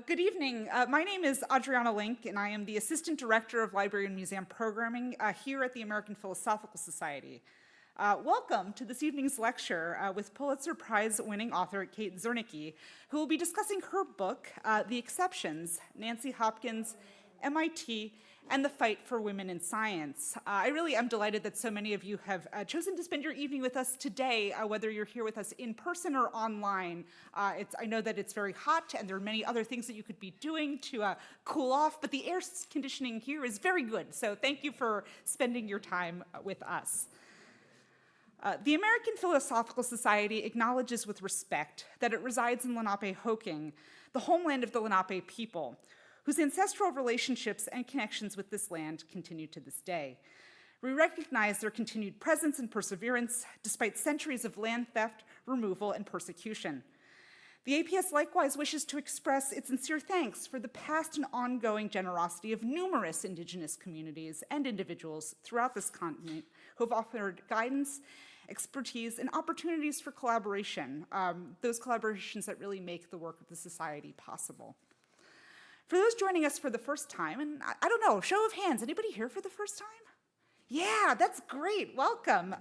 Good evening. My name is Adriana Link, and I am the Assistant Director of Library and Museum Programming here at the American Philosophical Society. Welcome to this evening's lecture with Pulitzer Prize winning author Kate Zernike, who will be discussing her book, The Exceptions, Nancy Hopkins, MIT, and the Fight for Women in Science. I really am delighted that so many of you have chosen to spend your evening with us today, whether you're here with us in person or online. I know that it's very hot and there are many other things that you could be doing to cool off, but the air conditioning here is very good, so thank you for spending your time with us. The American Philosophical Society acknowledges with respect that it resides in Lenape-Hoking, the homeland of the Lenape people, whose ancestral relationships and connections with this land continue to this day. We recognize their continued presence and perseverance despite centuries of land theft, removal, and persecution. The APS likewise wishes to express its sincere thanks for the past and ongoing generosity of numerous Indigenous communities and individuals throughout this continent who have offered guidance, expertise, and opportunities for collaboration, those collaborations that really make the work of the Society possible. For those joining us for the first time, and I don't know, show of hands, anybody here for the first time? Yeah, that's great, welcome.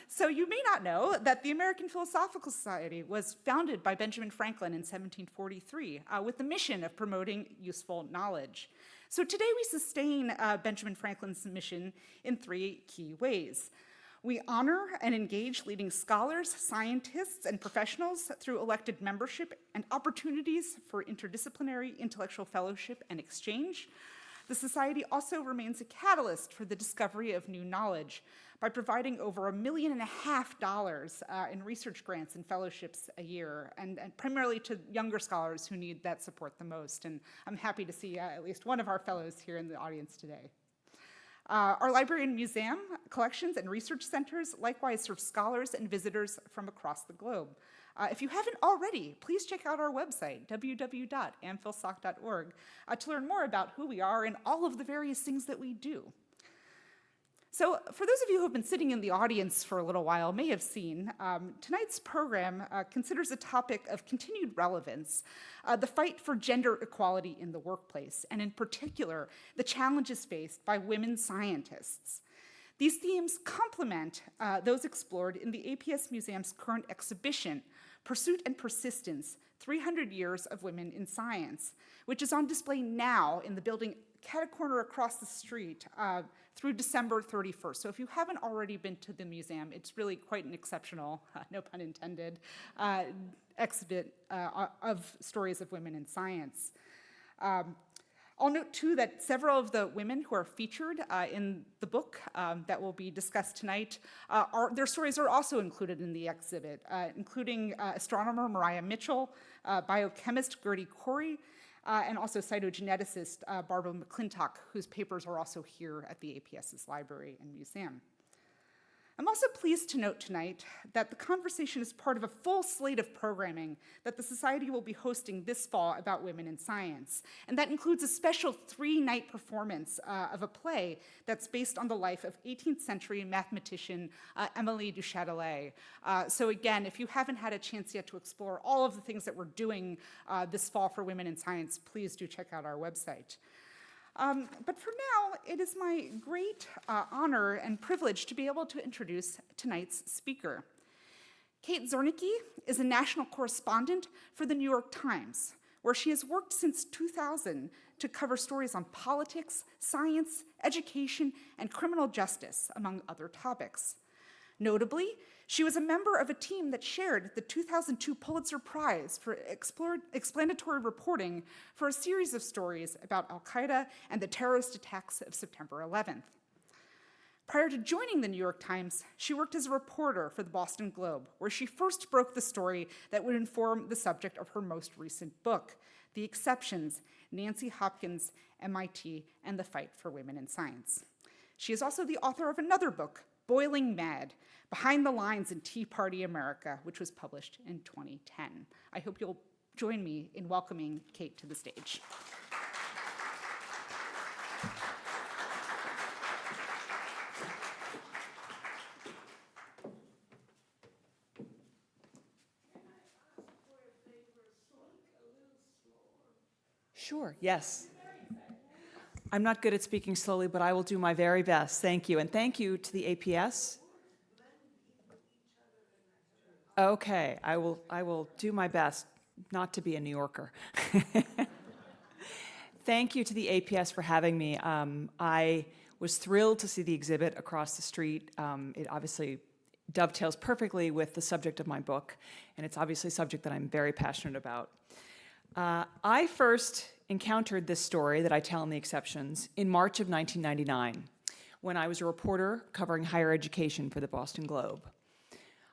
So you may not know that the American Philosophical Society was founded by Benjamin Franklin in 1743 with the mission of promoting useful knowledge. So today we sustain Benjamin Franklin's mission in three key ways. We honor and engage leading scholars, scientists, and professionals through elected membership and opportunities for interdisciplinary intellectual fellowship and exchange. The Society also remains a catalyst for the discovery of new knowledge by providing over $1.5 million in research grants and fellowships a year, and primarily to younger scholars who need that support the most. And I'm happy to see at least one of our fellows here in the audience today. Our library and museum collections and research centers likewise serve scholars and visitors from across the globe. If you haven't already, please check out our website, www.amphilsoc.org, to learn more about who we are and all of the various things that we do. So for those of you who have been sitting in the audience for a little while may have seen, tonight's program considers a topic of continued relevance, the fight for gender equality in the workplace, and in particular, the challenges faced by women scientists. These themes complement those explored in the APS Museum's current exhibition, Pursuit and Persistence, 300 Years of Women in Science, which is on display now in the building cat-a-corner across the street through December 31st. So if you haven't already been to the museum, it's really quite an exceptional, no pun intended, exhibit of stories of women in science. I'll note too that several of the women who are featured in the book that will be discussed tonight, their stories are also included in the exhibit, including astronomer Mariah Mitchell, biochemist Gertie Corey, and also cytogeneticist Barbara McClintock, whose papers are also here at the APS's library and museum. I'm also pleased to note tonight that the conversation is part of a full slate of programming that the Society will be hosting this fall about women in science. And that includes a special 3-night performance of a play that's based on the life of 18th century mathematician Émilie du Châtelet. So again, if you haven't had a chance yet to explore all of the things that we're doing this fall for women in science, please do check out our website. But for now, it is my great honor and privilege to be able to introduce tonight's speaker. Kate Zernike is a national correspondent for the New York Times, where she has worked since 2000 to cover stories on politics, science, education, and criminal justice, among other topics. Notably, she was a member of a team that shared the 2002 Pulitzer Prize for explanatory reporting for a series of stories about al-Qaeda and the terrorist attacks of September 11th. Prior to joining the New York Times, she worked as a reporter for the Boston Globe, where she first broke the story that would inform the subject of her most recent book, The Exceptions, Nancy Hopkins, MIT, and the Fight for Women in Science. She is also the author of another book, Boiling Mad, Behind the Lines in Tea Party America, which was published in 2010. I hope you'll join me in welcoming Kate to the stage. Sure, yes. I'm not good at speaking slowly, but I will do my very best. Thank you. And thank you to the APS. Okay, I will do my best not to be a New Yorker. Thank you to the APS for having me. I was thrilled to see the exhibit across the street. It obviously dovetails perfectly with the subject of my book, and it's obviously a subject that I'm very passionate about. I first encountered this story that I tell in the exceptions in March of 1999, when I was a reporter covering higher education for the Boston Globe.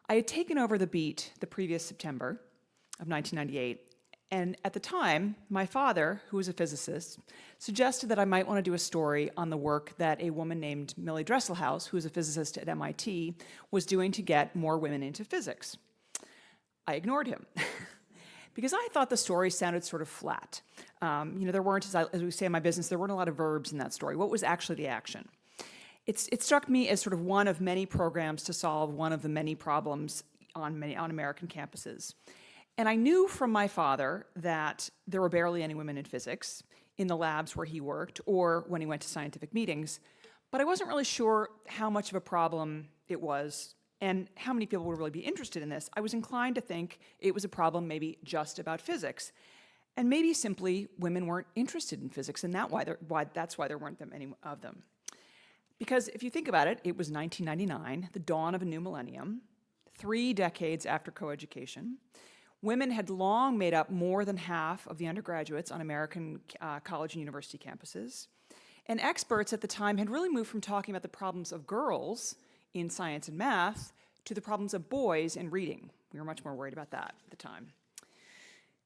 I had taken over the beat the previous September of 1998, and at the time, my father, who was a physicist, suggested that I might want to do a story on the work that a woman named Millie Dresselhaus, who was a physicist at MIT, was doing to get more women into physics. I ignored him. Because I thought the story sounded sort of flat. There weren't, as we say in my business, there weren't a lot of verbs in that story. What was actually the action? It struck me as sort of one of many programs to solve one of the many problems on American campuses. And I knew from my father that there were barely any women in physics in the labs where he worked or when he went to scientific meetings, but I wasn't really sure how much of a problem it was and how many people would really be interested in this. I was inclined to think it was a problem maybe just about physics. And maybe simply women weren't interested in physics, and that's why there weren't that many of them. Because if you think about it, it was 1999, the dawn of a new millennium, 3 decades after coeducation. Women had long made up more than half of the undergraduates on American college and university campuses. And experts at the time had really moved from talking about the problems of girls in science and math to the problems of boys in reading. We were much more worried about that at the time.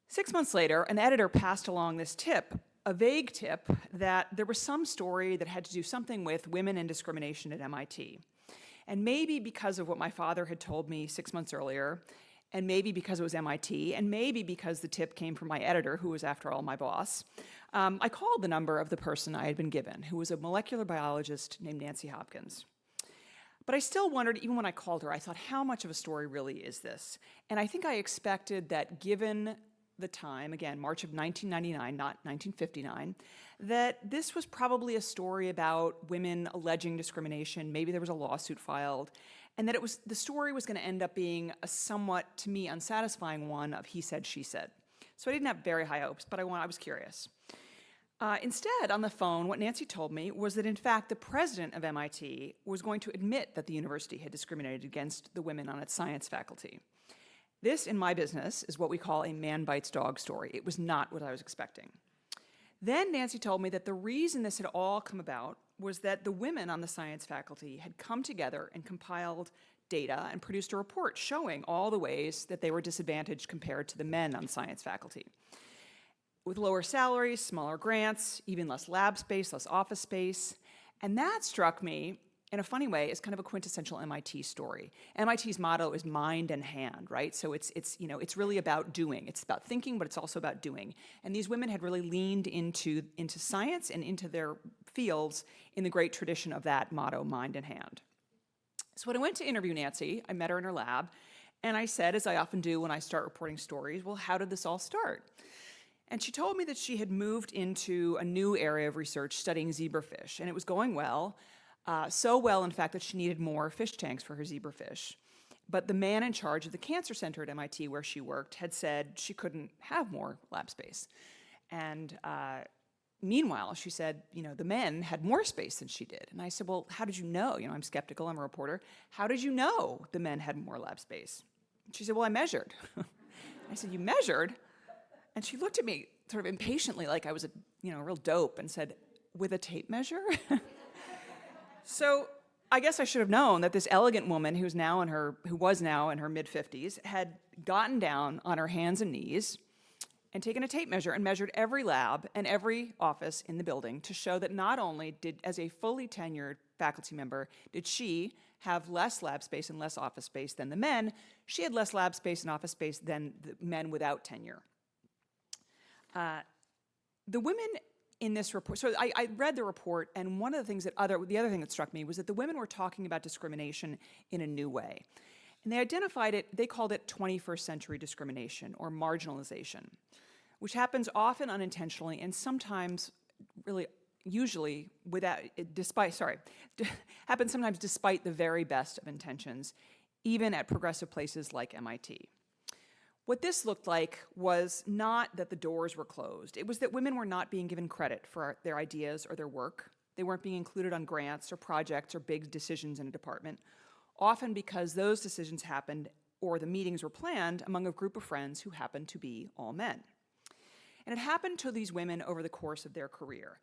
6 months later, an editor passed along this tip, a vague tip, that there was some story that had to do something with women and discrimination at MIT. And maybe because of what my father had told me 6 months earlier, and maybe because it was MIT, and maybe because the tip came from my editor, who was, after all, my boss, I called the number of the person I had been given, who was a molecular biologist named Nancy Hopkins. But I still wondered, even when I called her, I thought, how much of a story really is this? And I think I expected that given the time, again, March of 1999, not 1959, that this was probably a story about women alleging discrimination. Maybe there was a lawsuit filed, and that the story was going to end up being a somewhat, to me, unsatisfying one of he said, she said. So I didn't have very high hopes, but I was curious. Instead, on the phone, what Nancy told me was that, in fact, the president of MIT was going to admit that the university had discriminated against the women on its science faculty. This, in my business, is what we call a man bites dog story. It was not what I was expecting. Then Nancy told me that the reason this had all come about was that the women on the science faculty had come together and compiled data and produced a report showing all the ways that they were disadvantaged compared to the men on science faculty. With lower salaries, smaller grants, even less lab space, less office space. And that struck me, in a funny way, as kind of a quintessential MIT story. MIT's motto is mind and hand, right? So it's really about doing. It's about thinking, but it's also about doing. And these women had really leaned into science and into their fields in the great tradition of that motto, mind and hand. So when I went to interview Nancy, I met her in her lab, and I said, as I often do when I start reporting stories, well, how did this all start? And she told me that she had moved into a new area of research studying zebrafish, and it was going well, so well, in fact, that she needed more fish tanks for her zebrafish. But the man in charge of the cancer center at MIT where she worked had said she couldn't have more lab space. And meanwhile, she said, the men had more space than she did. And I said, well, how did you know? I'm skeptical, I'm a reporter. How did you know the men had more lab space? And she said, well, I measured. I said, you measured? And she looked at me sort of impatiently like I was a real dope and said, with a tape measure? So I guess I should have known that this elegant woman who was now in her mid-50s had gotten down on her hands and knees and taken a tape measure and measured every lab and every office in the building to show that not only as a fully tenured faculty member, did she have less lab space and less office space than the men, she had less lab space and office space than the men without tenure. The women in this report, so I read the report, and the other thing that struck me was that the women were talking about discrimination in a new way. And they identified it, they called it 21st century discrimination or marginalization. which happens often unintentionally and sometimes really usually happens sometimes despite the very best of intentions, even at progressive places like MIT. What this looked like was not that the doors were closed. It was that women were not being given credit for their ideas or their work. They weren't being included on grants or projects or big decisions in a department, often because those decisions happened or the meetings were planned among a group of friends who happened to be all men. And it happened to these women over the course of their career.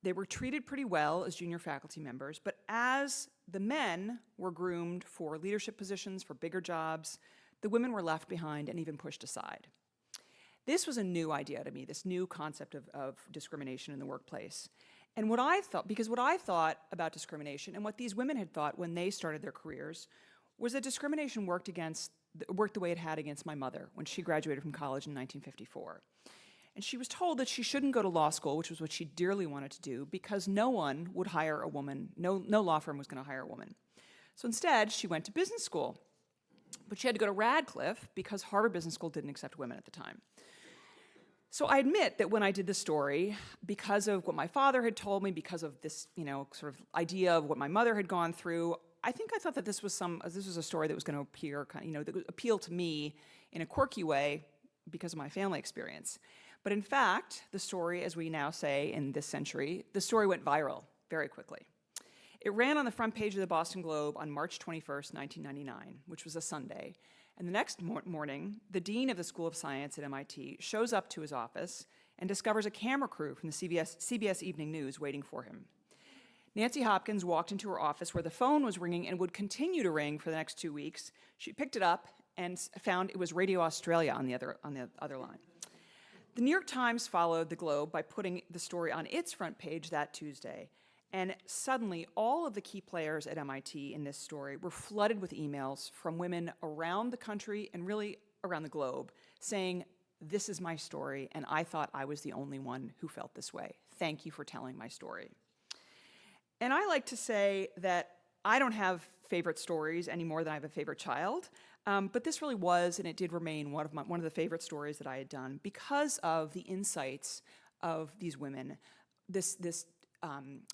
They were treated pretty well as junior faculty members, but as the men were groomed for leadership positions, for bigger jobs, the women were left behind and even pushed aside. This was a new idea to me, this new concept of discrimination in the workplace. And what I thought about discrimination and what these women had thought when they started their careers was that discrimination worked the way it had against my mother when she graduated from college in 1954. And she was told that she shouldn't go to law school, which was what she dearly wanted to do, because no one would hire a woman, no law firm was going to hire a woman. So instead, she went to business school. But she had to go to Radcliffe because Harvard Business School didn't accept women at the time. So I admit that when I did the story, because of what my father had told me, because of this, sort of idea of what my mother had gone through, I thought that this was a story that was going to that would appeal to me in a quirky way because of my family experience. But in fact, the story, as we now say in this century, the story went viral very quickly. It ran on the front page of the Boston Globe on March 21st, 1999, which was a Sunday. And the next morning, the dean of the School of Science at MIT shows up to his office and discovers a camera crew from the CBS Evening News waiting for him. Nancy Hopkins walked into her office where the phone was ringing and would continue to ring for the next 2 weeks. She picked it up and found it was Radio Australia on the other line. The New York Times followed the Globe by putting the story on its front page that Tuesday. And suddenly, all of the key players at MIT in this story were flooded with emails from women around the country and really around the globe saying, "This is my story, and I thought I was the only one who felt this way. Thank you for telling my story." And I like to say that I don't have favorite stories any more than I have a favorite child, but this really was, and it did remain, one of the favorite stories that I had done because of the insights of these women, this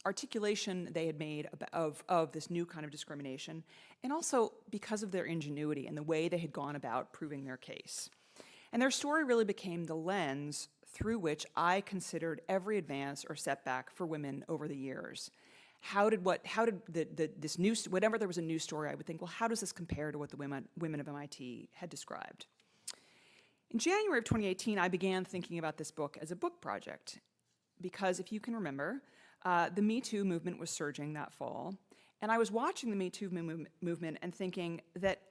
articulation they had made of this new kind of discrimination, and also because of their ingenuity and the way they had gone about proving their case. And their story really became the lens through which I considered every advance or setback for women over the years. Whenever there was a new story, I would think, well, how does this compare to what the women of MIT had described? In January of 2018, I began thinking about this book as a book project, because if you can remember, the Me Too movement was surging that fall, and I was watching the Me Too movement and thinking that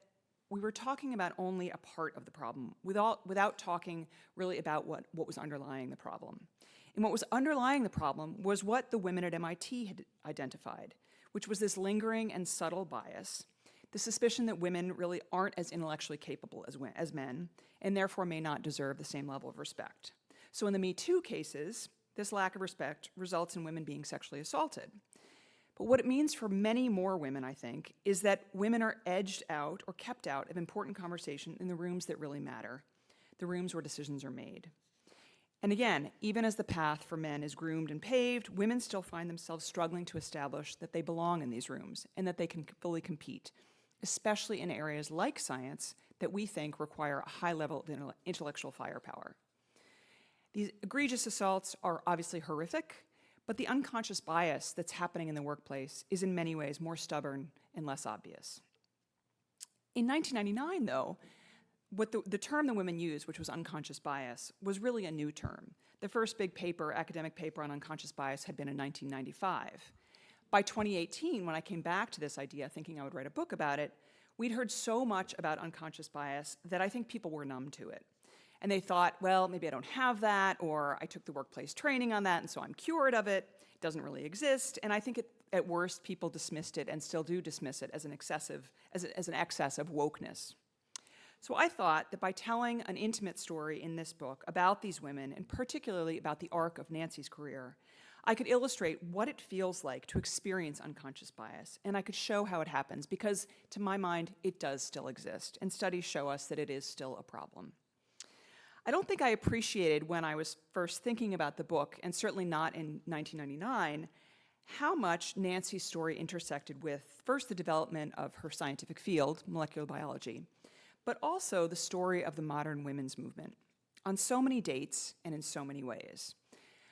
we were talking about only a part of the problem without talking really about what was underlying the problem. And what was underlying the problem was what the women at MIT had identified, which was this lingering and subtle bias, the suspicion that women really aren't as intellectually capable as men, and therefore may not deserve the same level of respect. So in the Me Too cases, this lack of respect results in women being sexually assaulted. But what it means for many more women, I think, is that women are edged out or kept out of important conversation in the rooms that really matter, the rooms where decisions are made. And again, even as the path for men is groomed and paved, women still find themselves struggling to establish that they belong in these rooms and that they can fully compete, especially in areas like science that we think require a high level of intellectual firepower. These egregious assaults are obviously horrific, but the unconscious bias that's happening in the workplace is in many ways more stubborn and less obvious. In 1999, though, what the term the women used, which was unconscious bias, was really a new term. The first big academic paper on unconscious bias had been in 1995. By 2018, when I came back to this idea, thinking I would write a book about it, we'd heard so much about unconscious bias that I think people were numb to it. And they thought, well, maybe I don't have that, or I took the workplace training on that, and so I'm cured of it. It doesn't really exist. And I think at worst, people dismissed it and still do dismiss it as an excess of wokeness. So I thought that by telling an intimate story in this book about these women, and particularly about the arc of Nancy's career, I could illustrate what it feels like to experience unconscious bias, and I could show how it happens, because to my mind, it does still exist, and studies show us that it is still a problem. I don't think I appreciated when I was first thinking about the book, and certainly not in 1999, how much Nancy's story intersected with, first, the development of her scientific field, molecular biology, but also the story of the modern women's movement on so many dates and in so many ways.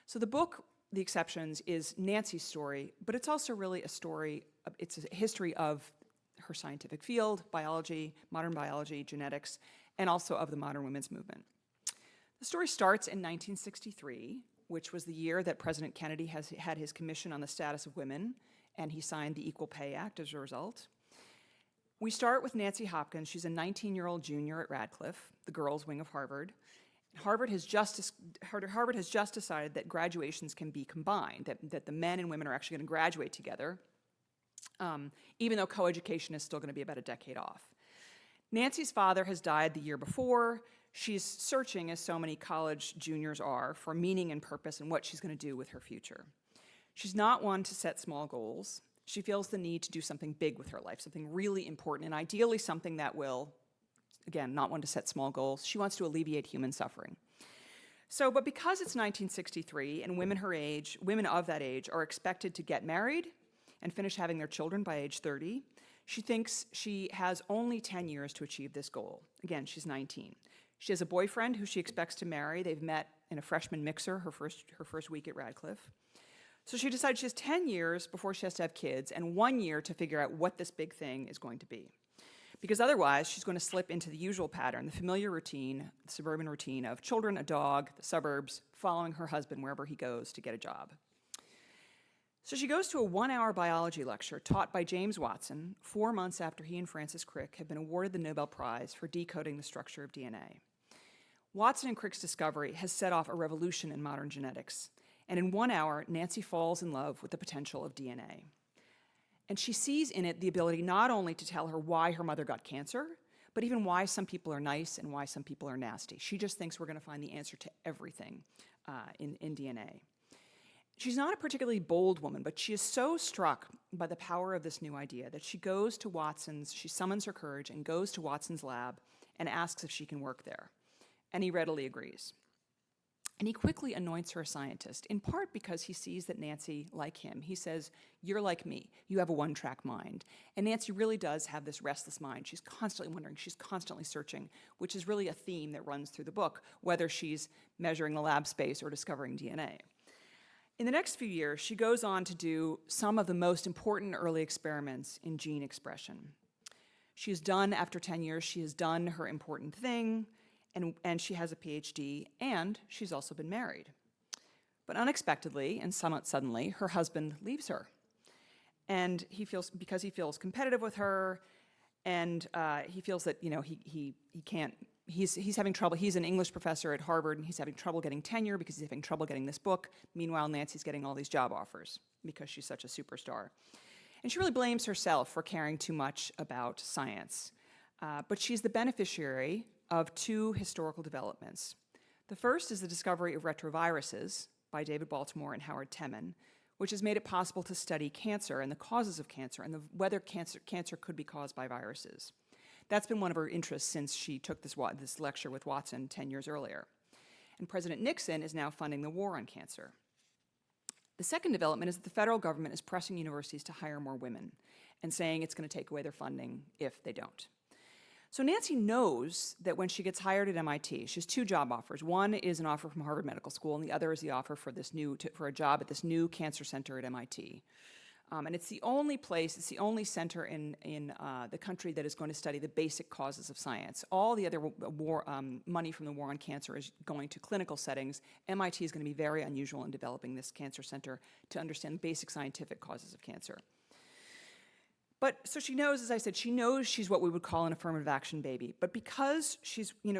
So the book, The Exceptions, is Nancy's story, but it's also really a story, it's a history of her scientific field, biology, modern biology, genetics, and also of the modern women's movement. The story starts in 1963, which was the year that President Kennedy had his commission on the status of women, and he signed the Equal Pay Act as a result. We start with Nancy Hopkins. She's a 19-year-old junior at Radcliffe, the girls' wing of Harvard. Harvard has just decided that graduations can be combined, that the men and women are actually going to graduate together, even though coeducation is still going to be about a decade off. Nancy's father has died the year before. She's searching, as so many college juniors are, for meaning and purpose and what she's going to do with her future. She's not one to set small goals. She feels the need to do something big with her life, something really important, and ideally something that will, again, not one to set small goals. She wants to alleviate human suffering. But because it's 1963 and women her age, women of that age, are expected to get married and finish having their children by age 30, she thinks she has only 10 years to achieve this goal. Again, she's 19. She has a boyfriend who she expects to marry. They've met in a freshman mixer her first week at Radcliffe. So she decides she has 10 years before she has to have kids and 1 year to figure out what this big thing is going to be. Because otherwise, she's going to slip into the usual pattern, the familiar routine, the suburban routine of children, a dog, the suburbs, following her husband wherever he goes to get a job. So she goes to a 1-hour biology lecture taught by James Watson 4 months after he and Francis Crick had been awarded the Nobel Prize for decoding the structure of DNA. Watson and Crick's discovery has set off a revolution in modern genetics, and in 1 hour, Nancy falls in love with the potential of DNA. And she sees in it the ability not only to tell her why her mother got cancer, but even why some people are nice and why some people are nasty. She just thinks we're going to find the answer to everything in DNA. She's not a particularly bold woman, but she is so struck by the power of this new idea that she summons her courage and goes to Watson's lab and asks if she can work there. And he readily agrees. And he quickly anoints her a scientist, in part because he sees that Nancy, like him, he says, "You're like me. You have a one-track mind." And Nancy really does have this restless mind. She's constantly wondering, she's constantly searching, which is really a theme that runs through the book, whether she's measuring the lab space or discovering DNA. In the next few years, she goes on to do some of the most important early experiments in gene expression. After 10 years, she has done her important thing, and she has a PhD, and she's also been married. But unexpectedly and somewhat suddenly, her husband leaves her. And because he feels competitive with her, and he feels that, he can't, he's having trouble. He's an English professor at Harvard, and he's having trouble getting tenure because he's having trouble getting this book. Meanwhile, Nancy's getting all these job offers because she's such a superstar. And she really blames herself for caring too much about science. But she's the beneficiary of 2 historical developments. The first is the discovery of retroviruses by David Baltimore and Howard Temin, which has made it possible to study cancer and the causes of cancer and whether cancer could be caused by viruses. That's been one of her interests since she took this lecture with Watson 10 years earlier. And President Nixon is now funding the war on cancer. The second development is that the federal government is pressing universities to hire more women and saying it's going to take away their funding if they don't. So Nancy knows that when she gets hired at MIT, she has 2 job offers. One is an offer from Harvard Medical School, and the other is the offer for a job at this new cancer center at MIT. And it's the only center in the country that is going to study the basic causes of science. All the other money from the war on cancer is going to clinical settings. MIT is going to be very unusual in developing this cancer center to understand basic scientific causes of cancer. So she knows, as I said, she's what we would call an affirmative action baby. But because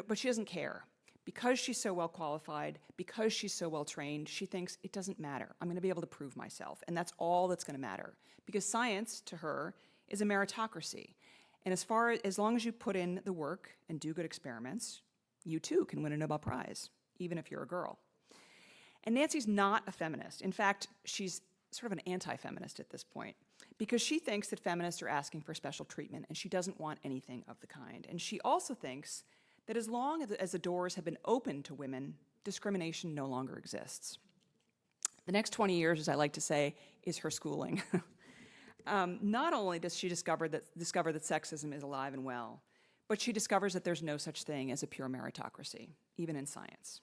but she doesn't care. Because she's so well qualified, because she's so well trained, she thinks it doesn't matter. I'm going to be able to prove myself. And that's all that's going to matter. Because science, to her, is a meritocracy. And as long as you put in the work and do good experiments, you too can win a Nobel Prize, even if you're a girl. And Nancy's not a feminist. In fact, she's sort of an anti-feminist at this point, because she thinks that feminists are asking for special treatment, and she doesn't want anything of the kind. And she also thinks that as long as the doors have been open to women, discrimination no longer exists. The next 20 years, as I like to say, is her schooling. Not only does she discover that sexism is alive and well, but she discovers that there's no such thing as a pure meritocracy, even in science.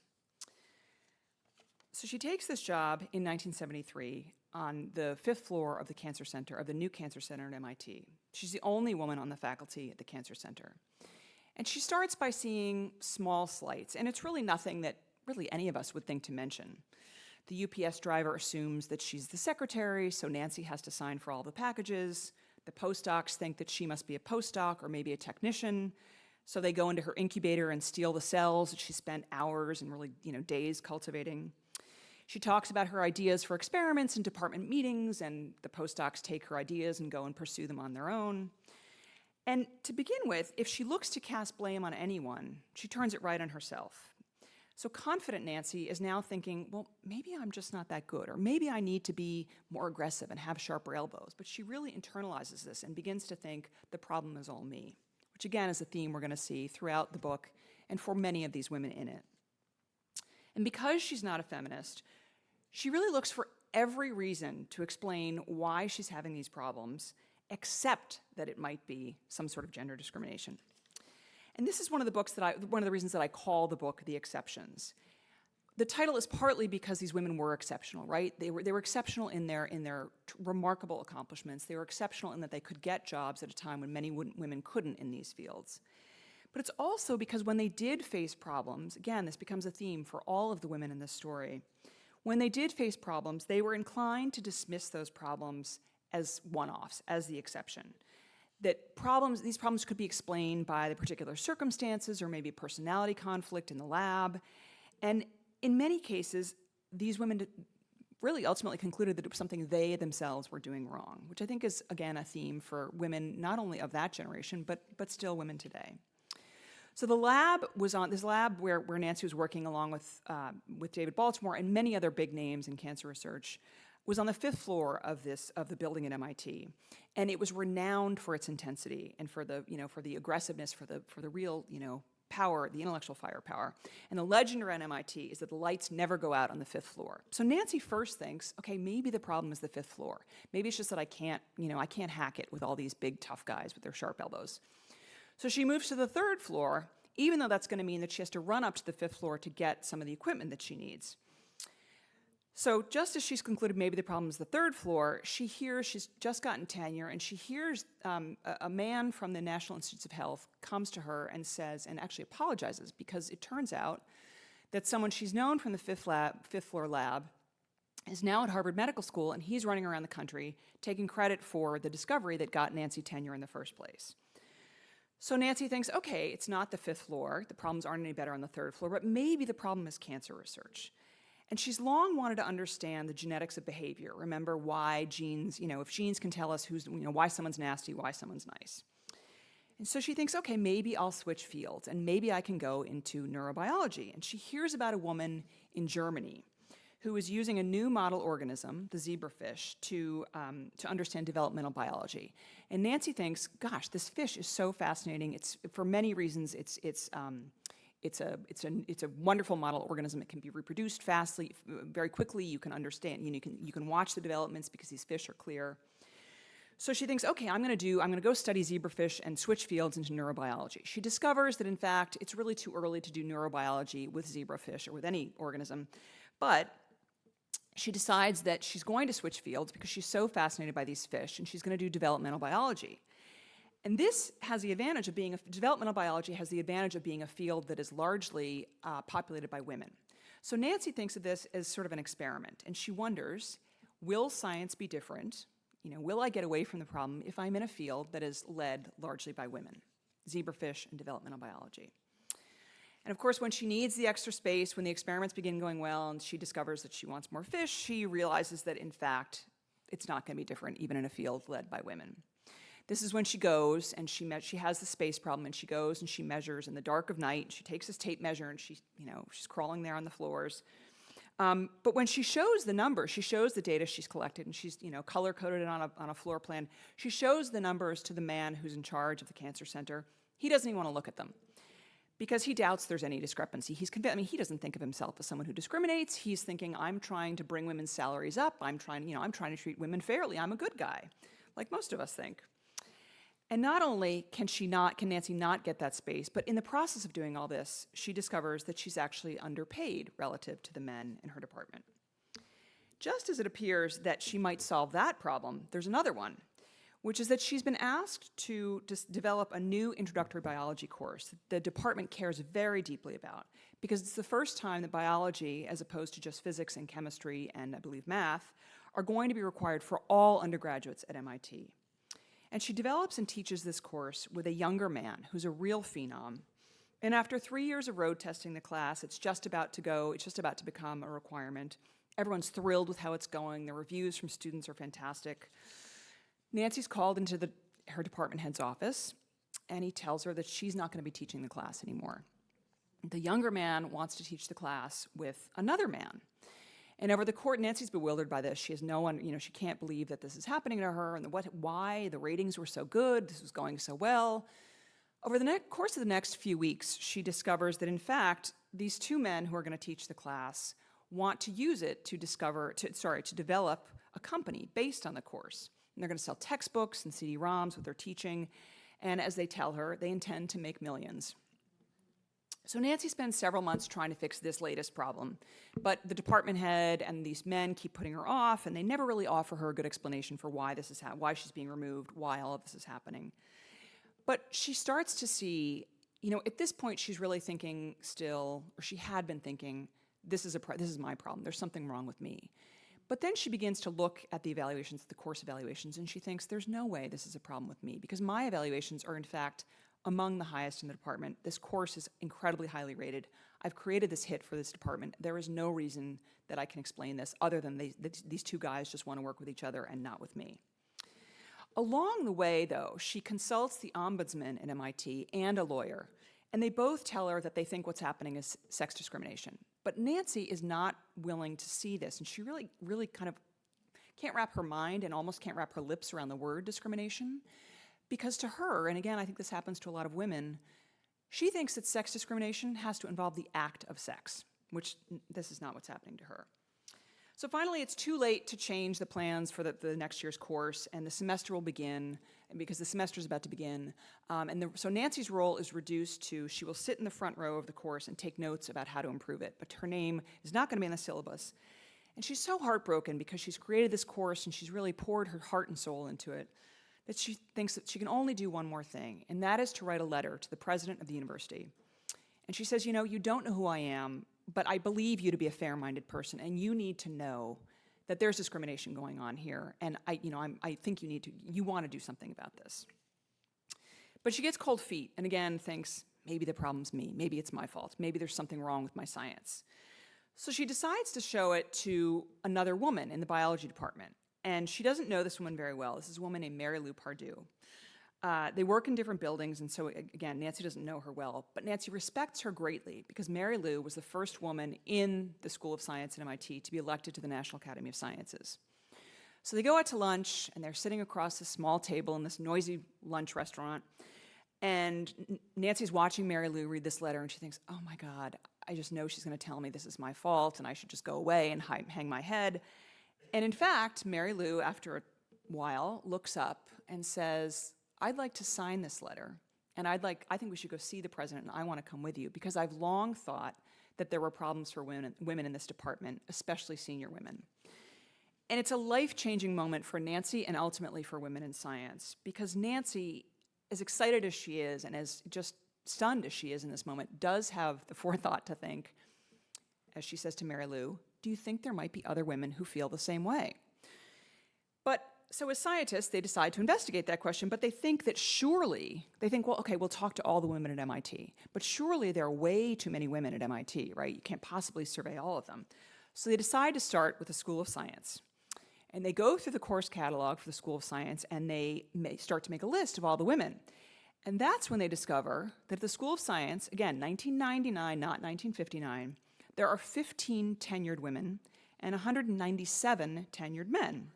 So she takes this job in 1973 on the 5th floor of the cancer center, of the new cancer center at MIT. She's the only woman on the faculty at the cancer center. And she starts by seeing small slights, and it's really nothing that really any of us would think to mention. The UPS driver assumes that she's the secretary, so Nancy has to sign for all the packages. The postdocs think that she must be a postdoc or maybe a technician, so they go into her incubator and steal the cells that she spent hours and really, days cultivating. She talks about her ideas for experiments in department meetings, and the postdocs take her ideas and go and pursue them on their own. And to begin with, if she looks to cast blame on anyone, she turns it right on herself. So confident Nancy is now thinking, well, maybe I'm just not that good, or maybe I need to be more aggressive and have sharper elbows. But she really internalizes this and begins to think the problem is all me, which again is a theme we're going to see throughout the book and for many of these women in it. And because she's not a feminist, she really looks for every reason to explain why she's having these problems, except that it might be some sort of gender discrimination. And this is one of the reasons that I call the book The Exceptions. The title is partly because these women were exceptional, right? They were exceptional in their remarkable accomplishments. They were exceptional in that they could get jobs at a time when many women couldn't in these fields. But it's also because when they did face problems, again, this becomes a theme for all of the women in this story, when they did face problems, they were inclined to dismiss those problems as one-offs, as the exception. That these problems could be explained by the particular circumstances or maybe personality conflict in the lab. And in many cases, these women really ultimately concluded that it was something they themselves were doing wrong, which I think is, again, a theme for women not only of that generation, but still women today. So the lab was on this lab where Nancy was working along with David Baltimore and many other big names in cancer research, was on the 5th floor of the building at MIT, and it was renowned for its intensity and for the aggressiveness, for the real power, the intellectual firepower. And the legend around MIT is that the lights never go out on the 5th floor. So Nancy first thinks, okay, maybe the problem is the 5th floor. Maybe it's just that I can't hack it with all these big tough guys with their sharp elbows. So she moves to the 3rd floor, even though that's going to mean that she has to run up to the 5th floor to get some of the equipment that she needs. So just as she's concluded maybe the problem is the 3rd floor, she's just gotten tenure, and she hears a man from the National Institutes of Health comes to her and says, and actually apologizes, because it turns out that someone she's known from the 5th floor lab is now at Harvard Medical School, and he's running around the country taking credit for the discovery that got Nancy tenure in the first place. So Nancy thinks, okay, it's not the 5th floor, the problems aren't any better on the 3rd floor, but maybe the problem is cancer research. And she's long wanted to understand the genetics of behavior. Remember why genes, if genes can tell us why someone's nasty, why someone's nice. And so she thinks, okay, maybe I'll switch fields and maybe I can go into neurobiology. And she hears about a woman in Germany who is using a new model organism, the zebrafish, to understand developmental biology. And Nancy thinks, gosh, this fish is so fascinating. It's for many reasons. It's a wonderful model organism. It can be reproduced fastly, very quickly. You can understand. You can watch the developments because these fish are clear. So she thinks, okay, I'm going to go study zebrafish and switch fields into neurobiology. She discovers that in fact it's really too early to do neurobiology with zebrafish or with any organism, but she decides that she's going to switch fields because she's so fascinated by these fish, and she's going to do developmental biology. And this has the advantage of developmental biology has the advantage of being a field that is largely populated by women. So Nancy thinks of this as sort of an experiment, and she wonders, will science be different? Will I get away from the problem if I'm in a field that is led largely by women? Zebrafish and developmental biology. And of course, when she needs the extra space, when the experiments begin going well and she discovers that she wants more fish, she realizes that in fact, it's not going to be different even in a field led by women. This is when she goes and she has the space problem, and she goes and she measures in the dark of night. She takes this tape measure and she's crawling there on the floors. But when she shows the numbers, she shows the data she's collected, and she's color-coded it on a floor plan. She shows the numbers to the man who's in charge of the cancer center. He doesn't even want to look at them because he doubts there's any discrepancy. He's convinced, I mean, he doesn't think of himself as someone who discriminates. He's thinking, I'm trying to bring women's salaries up. I'm trying to treat women fairly. I'm a good guy, like most of us think. And not only can Nancy not get that space, but in the process of doing all this, she discovers that she's actually underpaid relative to the men in her department. Just as it appears that she might solve that problem, there's another one, which is that she's been asked to develop a new introductory biology course that the department cares very deeply about, because it's the first time that biology, as opposed to just physics and chemistry and I believe math, are going to be required for all undergraduates at MIT. And she develops and teaches this course with a younger man who's a real phenom. And after 3 years of road testing the class, it's just about to become a requirement. Everyone's thrilled with how it's going. The reviews from students are fantastic. Nancy's called into her department head's office, and he tells her that she's not going to be teaching the class anymore. The younger man wants to teach the class with another man. And over the course, Nancy's bewildered by this. She has no one, she can't believe that this is happening to her, and why the ratings were so good, this was going so well. Over the course of the next few weeks, she discovers that in fact, these two men who are going to teach the class want to use it to develop a company based on the course. And they're going to sell textbooks and CD-ROMs with their teaching, and as they tell her, they intend to make millions. So Nancy spends several months trying to fix this latest problem, but the department head and these men keep putting her off, and they never really offer her a good explanation for why why she's being removed, why all of this is happening. But she starts to see, at this point she's really thinking still, or she had been thinking, this is my problem, there's something wrong with me. But then she begins to look at the course evaluations, and she thinks there's no way this is a problem with me, because my evaluations are in fact among the highest in the department. This course is incredibly highly rated. I've created this hit for this department. There is no reason that I can explain this other than these two guys just want to work with each other and not with me. Along the way, though, she consults the ombudsman at MIT and a lawyer, and they both tell her that they think what's happening is sex discrimination. But Nancy is not willing to see this, and she really, really kind of can't wrap her mind and almost can't wrap her lips around the word discrimination. Because to her, and again, I think this happens to a lot of women, she thinks that sex discrimination has to involve the act of sex, which this is not what's happening to her. So finally, it's too late to change the plans for the next year's course, and the semester will begin, and because the semester is about to begin. So Nancy's role is reduced to she will sit in the front row of the course and take notes about how to improve it, but her name is not going to be in the syllabus. And she's so heartbroken because she's created this course and she's really poured her heart and soul into it, that she thinks that she can only do one more thing, and that is to write a letter to the president of the university. And she says, you don't know who I am, but I believe you to be a fair-minded person, and you need to know that there's discrimination going on here, and I think you want to do something about this. But she gets cold feet, and again thinks, maybe the problem's me, maybe it's my fault, maybe there's something wrong with my science. So she decides to show it to another woman in the biology department. And she doesn't know this woman very well. This is a woman named Mary Lou Pardue. They work in different buildings, and so again, Nancy doesn't know her well, but Nancy respects her greatly because Mary Lou was the first woman in the School of Science at MIT to be elected to the National Academy of Sciences. So they go out to lunch, and they're sitting across this small table in this noisy lunch restaurant, and Nancy's watching Mary Lou read this letter, and she thinks, oh my God, I just know she's going to tell me this is my fault, and I should just go away and hang my head. And in fact, Mary Lou, after a while, looks up and says, I'd like to sign this letter, and I think we should go see the president, and I want to come with you, because I've long thought that there were problems for women in this department, especially senior women. And it's a life-changing moment for Nancy and ultimately for women in science, because Nancy, as excited as she is and as just stunned as she is in this moment, does have the forethought to think, as she says to Mary Lou, do you think there might be other women who feel the same way? So as scientists, they decide to investigate that question, but they think, well, okay, we'll talk to all the women at MIT, but surely there are way too many women at MIT, right? You can't possibly survey all of them. So they decide to start with the School of Science. And they go through the course catalog for the School of Science, and they start to make a list of all the women. And that's when they discover that at the School of Science, again, 1999, not 1959, there are 15 tenured women and 197 tenured men.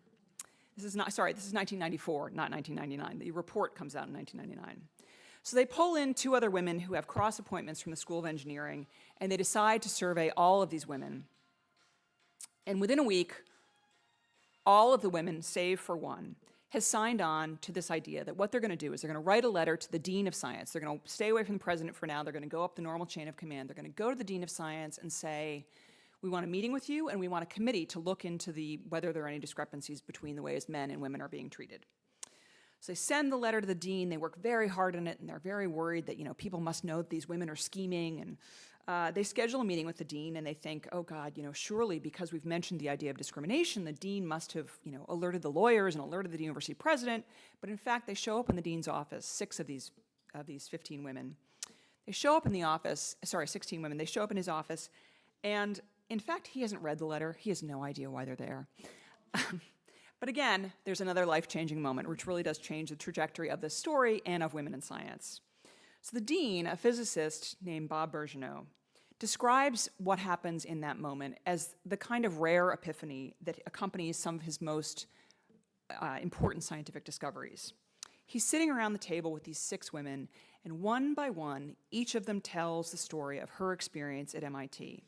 This is 1994, not 1999. The report comes out in 1999. So they pull in 2 other women who have cross appointments from the School of Engineering, and they decide to survey all of these women. And within a week, all of the women, save for one, has signed on to this idea that what they're going to do is they're going to write a letter to the Dean of Science. They're going to stay away from the president for now. They're going to go up the normal chain of command. They're going to go to the Dean of Science and say, we want a meeting with you, and we want a committee to look into whether there are any discrepancies between the ways men and women are being treated. So they send the letter to the dean. They work very hard on it, and they're very worried that people must know that these women are scheming. And they schedule a meeting with the dean, and they think, oh God, surely because we've mentioned the idea of discrimination, the dean must have alerted the lawyers and alerted the university president. But in fact, they show up in the dean's office. 6 of these 15 women. They show up in the office. Sorry, 16 women. They show up in his office, and in fact, he hasn't read the letter. He has no idea why they're there. But again, there's another life-changing moment, which really does change the trajectory of this story and of women in science. So the dean, a physicist named Bob Bergeneau, describes what happens in that moment as the kind of rare epiphany that accompanies some of his most important scientific discoveries. He's sitting around the table with these 6 women, and one by one, each of them tells the story of her experience at MIT.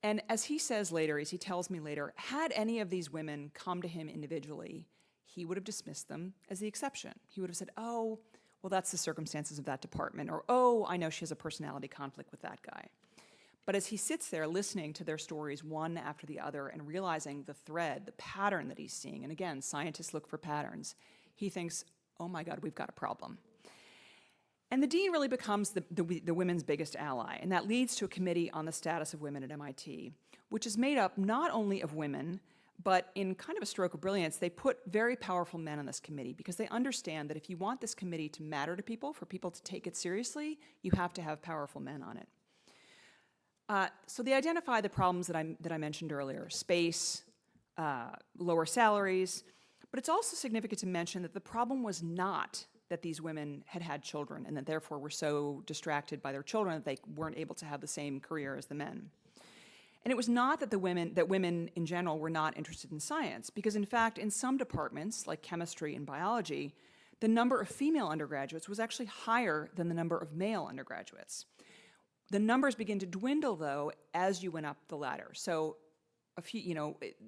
And as he says later, as he tells me later, had any of these women come to him individually, he would have dismissed them as the exception. He would have said, oh, well, that's the circumstances of that department, or, oh, I know she has a personality conflict with that guy. But as he sits there listening to their stories one after the other and realizing the thread, the pattern that he's seeing, and again, scientists look for patterns, he thinks, oh my God, we've got a problem. And the dean really becomes the women's biggest ally, and that leads to a committee on the status of women at MIT, which is made up not only of women, but in kind of a stroke of brilliance, they put very powerful men on this committee because they understand that if you want this committee to matter to people, for people to take it seriously, you have to have powerful men on it. So they identify the problems that I mentioned earlier, space, lower salaries, but it's also significant to mention that the problem was not that these women had had children and that therefore were so distracted by their children that they weren't able to have the same career as the men. And it was not that women in general were not interested in science, because in fact, in some departments, like chemistry and biology, the number of female undergraduates was actually higher than the number of male undergraduates. The numbers begin to dwindle, though, as you went up the ladder. So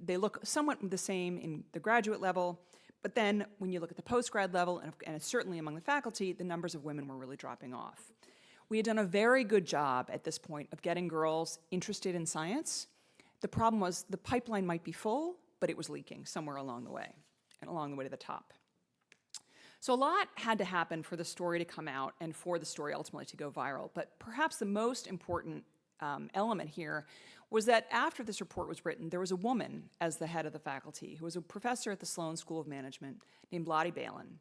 they look somewhat the same in the graduate level, but then when you look at the postgrad level, and certainly among the faculty, the numbers of women were really dropping off. We had done a very good job at this point of getting girls interested in science. The problem was the pipeline might be full, but it was leaking somewhere along the way, and along the way to the top. So a lot had to happen for the story to come out and for the story ultimately to go viral. But perhaps the most important element here was that after this report was written, there was a woman as the head of the faculty who was a professor at the Sloan School of Management named Lottie Balin.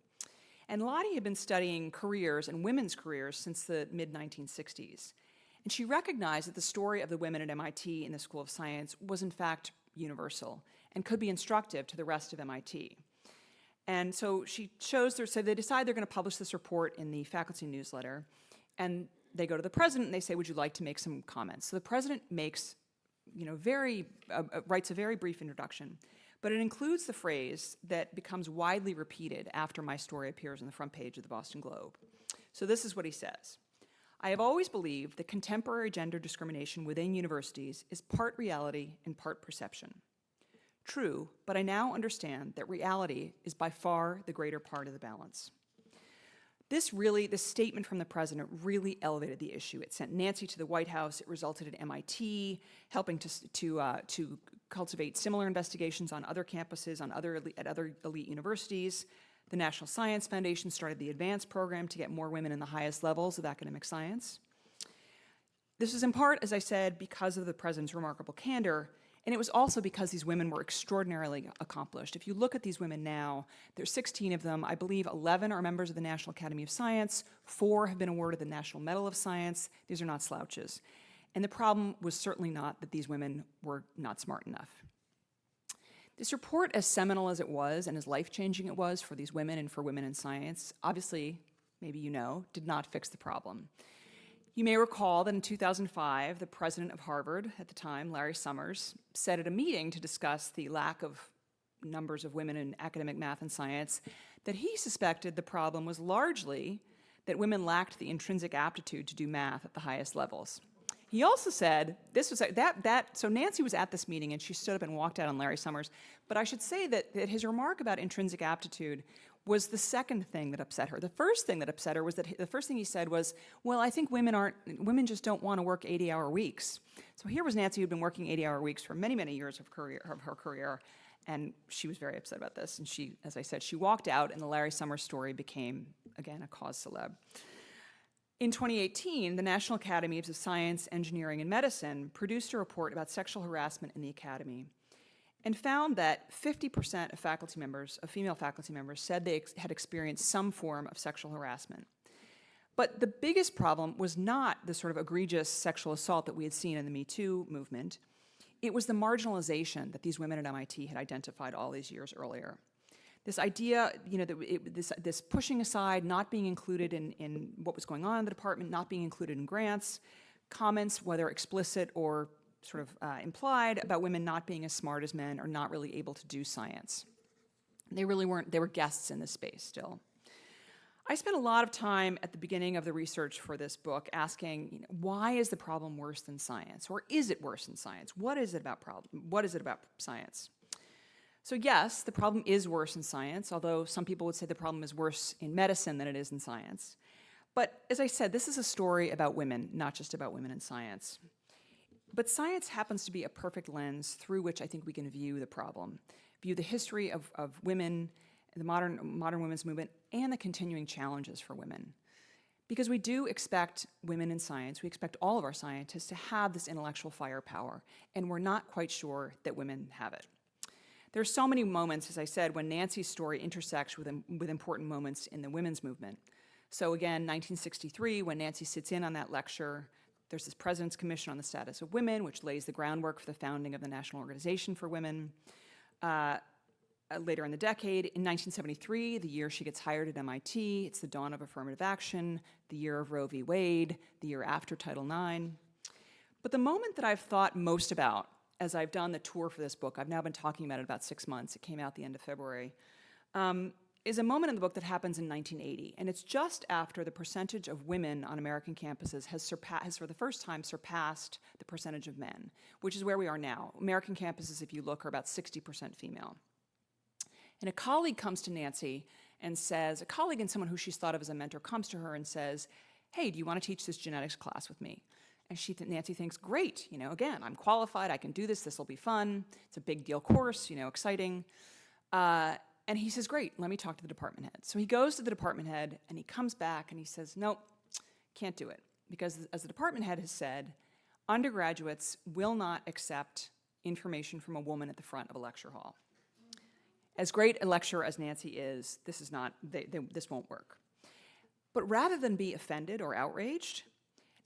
And Lottie had been studying careers and women's careers since the mid-1960s. And she recognized that the story of the women at MIT in the School of Science was in fact universal and could be instructive to the rest of MIT. And so so they decide they're going to publish this report in the faculty newsletter, and they go to the president and they say, would you like to make some comments? So the president makes, writes a very brief introduction, but it includes the phrase that becomes widely repeated after my story appears on the front page of the Boston Globe. So this is what he says. I have always believed that contemporary gender discrimination within universities is part reality and part perception. True, but I now understand that reality is by far the greater part of the balance. This statement from the president really elevated the issue. It sent Nancy to the White House. It resulted in MIT helping to cultivate similar investigations on other campuses, at other elite universities. The National Science Foundation started the advanced program to get more women in the highest levels of academic science. This was in part, as I said, because of the president's remarkable candor, and it was also because these women were extraordinarily accomplished. If you look at these women now, there's 16 of them. I believe 11 are members of the National Academy of Science. 4 have been awarded the National Medal of Science. These are not slouches. And the problem was certainly not that these women were not smart enough. This report, as seminal as it was and as life-changing it was for these women and for women in science, obviously, maybe you know, did not fix the problem. You may recall that in 2005, the president of Harvard at the time, Larry Summers, said at a meeting to discuss the lack of numbers of women in academic math and science that he suspected the problem was largely that women lacked the intrinsic aptitude to do math at the highest levels. He also said, so Nancy was at this meeting and she stood up and walked out on Larry Summers, but I should say that his remark about intrinsic aptitude was the second thing that upset her. The first thing that upset her was that the first thing he said was, well, I think women just don't want to work 80-hour weeks. So here was Nancy who'd been working 80-hour weeks for many, many years of her career, and she was very upset about this. And she, as I said, she walked out, and the Larry Summers story became, again, a cause célèbre. In 2018, the National Academies of Science, Engineering, and Medicine produced a report about sexual harassment in the academy and found that 50% of female faculty members said they had experienced some form of sexual harassment. But the biggest problem was not the sort of egregious sexual assault that we had seen in the Me Too movement. It was the marginalization that these women at MIT had identified all these years earlier. This idea, this pushing aside, not being included in what was going on in the department, not being included in grants, comments, whether explicit or sort of implied, about women not being as smart as men or not really able to do science. They really weren't, they were guests in this space still. I spent a lot of time at the beginning of the research for this book asking, why is the problem worse than science? Or is it worse than science? What is it about science? So yes, the problem is worse in science, although some people would say the problem is worse in medicine than it is in science. But as I said, this is a story about women, not just about women in science. But science happens to be a perfect lens through which I think we can view the problem, view the history of women, the modern women's movement, and the continuing challenges for women. Because we do expect women in science, we expect all of our scientists to have this intellectual firepower, and we're not quite sure that women have it. There are so many moments, as I said, when Nancy's story intersects with important moments in the women's movement. So again, 1963, when Nancy sits in on that lecture, there's this President's Commission on the Status of Women, which lays the groundwork for the founding of the National Organization for Women. Later in the decade, in 1973, the year she gets hired at MIT, it's the dawn of affirmative action, the year of Roe v. Wade, the year after Title IX. But the moment that I've thought most about as I've done the tour for this book, I've now been talking about it about 6 months, it came out the end of February, is a moment in the book that happens in 1980. And it's just after the percentage of women on American campuses has for the first time surpassed the percentage of men, which is where we are now. American campuses, if you look, are about 60% female. And a colleague comes to Nancy and says, a colleague and someone who she's thought of as a mentor comes to her and says, hey, do you want to teach this genetics class with me? And Nancy thinks, great, again, I'm qualified, I can do this, this will be fun, it's a big deal course, exciting. And he says, great, let me talk to the department head. So he goes to the department head and he comes back and he says, nope, can't do it. Because as the department head has said, undergraduates will not accept information from a woman at the front of a lecture hall. As great a lecturer as Nancy is, this won't work. But rather than be offended or outraged,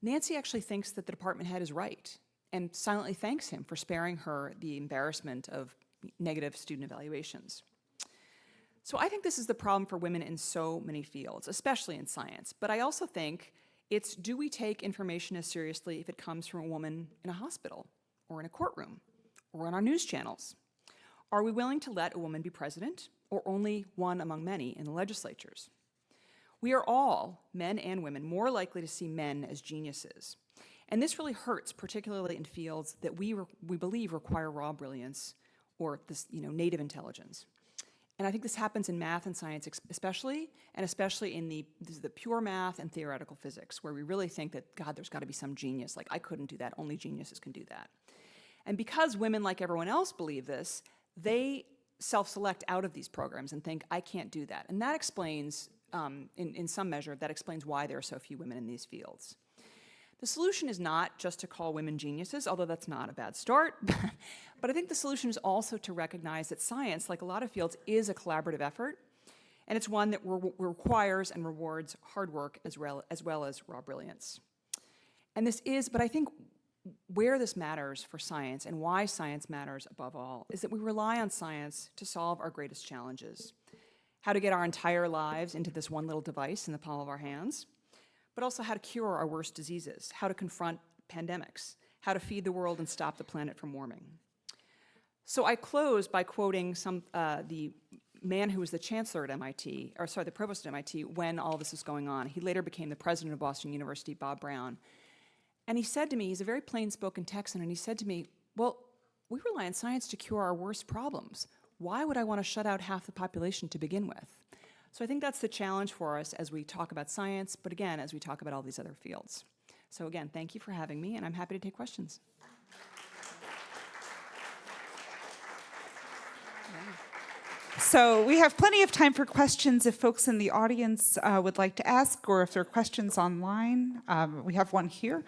Nancy actually thinks that the department head is right and silently thanks him for sparing her the embarrassment of negative student evaluations. So I think this is the problem for women in so many fields, especially in science. But I also think it's, do we take information as seriously if it comes from a woman in a hospital or in a courtroom or on our news channels? Are we willing to let a woman be president or only one among many in the legislatures? We are all, men and women, more likely to see men as geniuses. And this really hurts, particularly in fields that we believe require raw brilliance or this, native intelligence. And I think this happens in math and science especially, and especially in the pure math and theoretical physics, where we really think that, God, there's got to be some genius. Like, I couldn't do that. Only geniuses can do that. And because women, like everyone else, believe this, they self-select out of these programs and think, I can't do that. And that explains, in some measure, that explains why there are so few women in these fields. The solution is not just to call women geniuses, although that's not a bad start. But I think the solution is also to recognize that science, like a lot of fields, is a collaborative effort. And it's one that requires and rewards hard work as well as raw brilliance. But I think where this matters for science and why science matters above all is that we rely on science to solve our greatest challenges. How to get our entire lives into this one little device in the palm of our hands, but also how to cure our worst diseases, how to confront pandemics, how to feed the world and stop the planet from warming. So I close by quoting the man who was the chancellor at MIT, or sorry, the provost at MIT, when all this was going on. He later became the president of Boston University, Bob Brown. And he said to me, he's a very plain-spoken Texan, and he said to me, well, we rely on science to cure our worst problems. Why would I want to shut out half the population to begin with? So I think that's the challenge for us as we talk about science, but again, as we talk about all these other fields. So again, thank you for having me, and I'm happy to take questions. So we have plenty of time for questions if folks in the audience would like to ask, or if there are questions online. We have one here.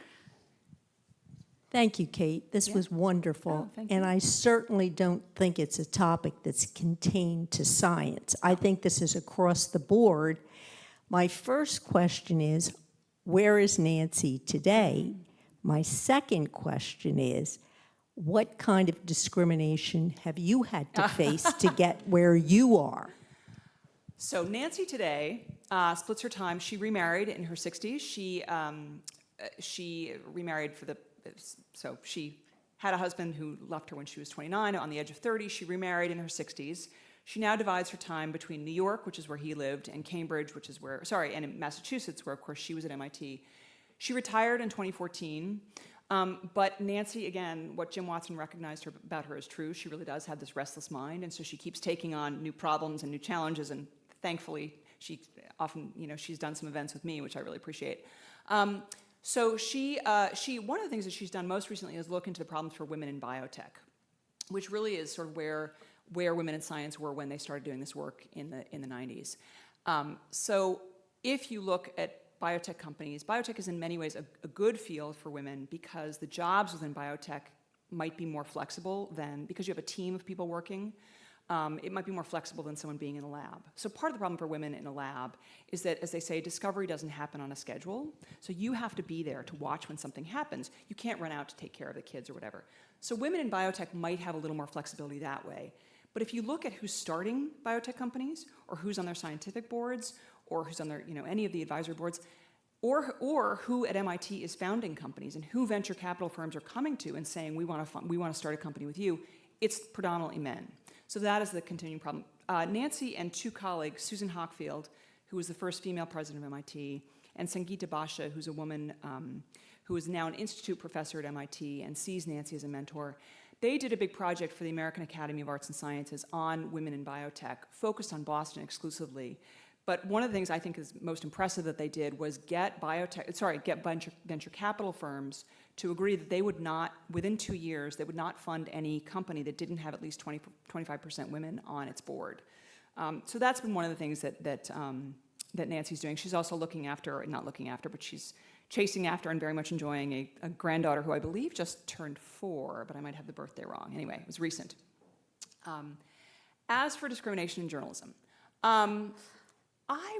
Thank you, Kate. This was wonderful. Oh, thank and you. I certainly don't think it's a topic that's contained to science. I think this is across the board. My first question is, where is Nancy today? My second question is, what kind of discrimination have you had to face to get where you are? So Nancy today splits her time. She remarried in her 60s. She remarried so she had a husband who left her when she was 29. On the edge of 30, she remarried in her 60s. She now divides her time between New York, which is where he lived, and Cambridge, and in Massachusetts, where of course she was at MIT. She retired in 2014. But Nancy, again, what Jim Watson recognized about her is true. She really does have this restless mind, and so she keeps taking on new problems and new challenges, and thankfully, she often, she's done some events with me, which I really appreciate. So one of the things that she's done most recently is look into the problems for women in biotech, which really is sort of where women in science were when they started doing this work in the 90s. So if you look at biotech companies, biotech is in many ways a good field for women because the jobs within biotech might be more flexible because you have a team of people working. It might be more flexible than someone being in a lab. So part of the problem for women in a lab is that, as they say, discovery doesn't happen on a schedule. So you have to be there to watch when something happens. You can't run out to take care of the kids or whatever. So women in biotech might have a little more flexibility that way. But if you look at who's starting biotech companies, or who's on their scientific boards, or who's on their, any of the advisory boards, or who at MIT is founding companies, and who venture capital firms are coming to and saying, we want to start a company with you, it's predominantly men. So that is the continuing problem. Nancy and two colleagues, Susan Hockfield, who was the first female president of MIT, and Sangeeta Basha, who's a woman who is now an institute professor at MIT and sees Nancy as a mentor, they did a big project for the American Academy of Arts and Sciences on women in biotech, focused on Boston exclusively. But one of the things I think is most impressive that they did was get venture capital firms to agree that they would not, within 2 years, they would not fund any company that didn't have at least 25% women on its board. So that's been one of the things that Nancy's doing. She's also but she's chasing after and very much enjoying a granddaughter who I believe just turned 4, but I might have the birthday wrong. Anyway, it was recent. As for discrimination in journalism, I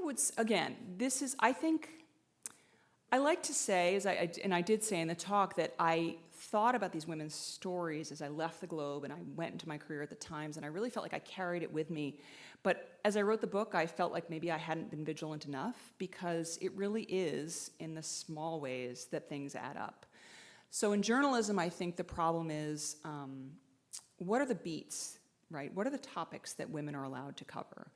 like to say, and I did say in the talk, that I thought about these women's stories as I left the Globe and I went into my career at the Times, and I really felt like I carried it with me. But as I wrote the book, I felt like maybe I hadn't been vigilant enough, because it really is in the small ways that things add up. So in journalism, I think the problem is, what are the beats, right? What are the topics that women are allowed to cover?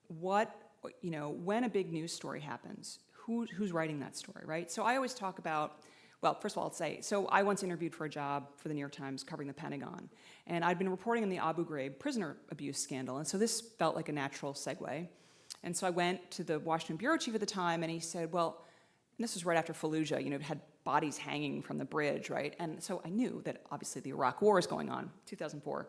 When a big news story happens, who's writing that story, right? So I always talk about, well, first of all, I'll say, so I once interviewed for a job for the New York Times covering the Pentagon, and I'd been reporting on the Abu Ghraib prisoner abuse scandal, and so this felt like a natural segue. And so I went to the Washington bureau chief at the time, and he said, well, and this was right after Fallujah, it had bodies hanging from the bridge, right? And so I knew that obviously the Iraq War is going on, 2004.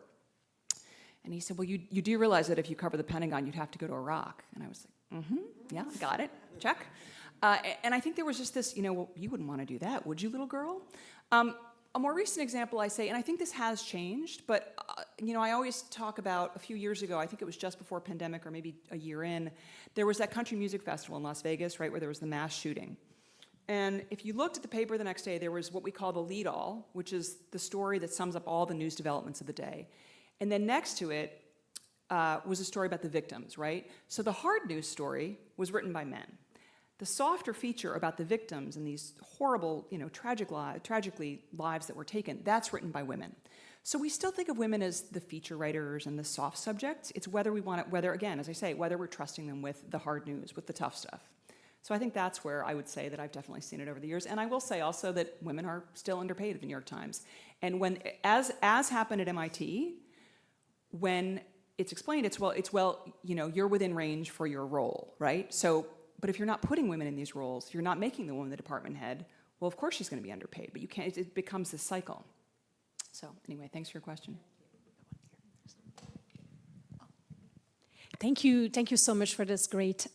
And he said, well, you do realize that if you cover the Pentagon, you'd have to go to Iraq. And I was like, yeah, got it, check. And I think there was just this, well, you wouldn't want to do that, would you, little girl? A more recent example, I say, and I think this has changed, but, I always talk about a few years ago, I think it was just before pandemic or maybe a year in, there was that country music festival in Las Vegas, right, where there was the mass shooting. And if you looked at the paper the next day, there was what we call the lead-all, which is the story that sums up all the news developments of the day. And then next to it was a story about the victims, right? So the hard news story was written by men. The softer feature about the victims and these horrible, tragically lives that were taken, that's written by women. So we still think of women as the feature writers and the soft subjects. It's whether we want it, whether, again, as I say, whether we're trusting them with the hard news, with the tough stuff. So I think that's where I would say that I've definitely seen it over the years. And I will say also that women are still underpaid at the New York Times. And when, as happened at MIT, when it's explained, it's well, you know, you're within range for your role, right? So, but if you're not putting women in these roles, you're not making the woman the department head, well, of course she's going to be underpaid, but you can't, it becomes this cycle. So anyway, thanks for your question. Thank you so much for this great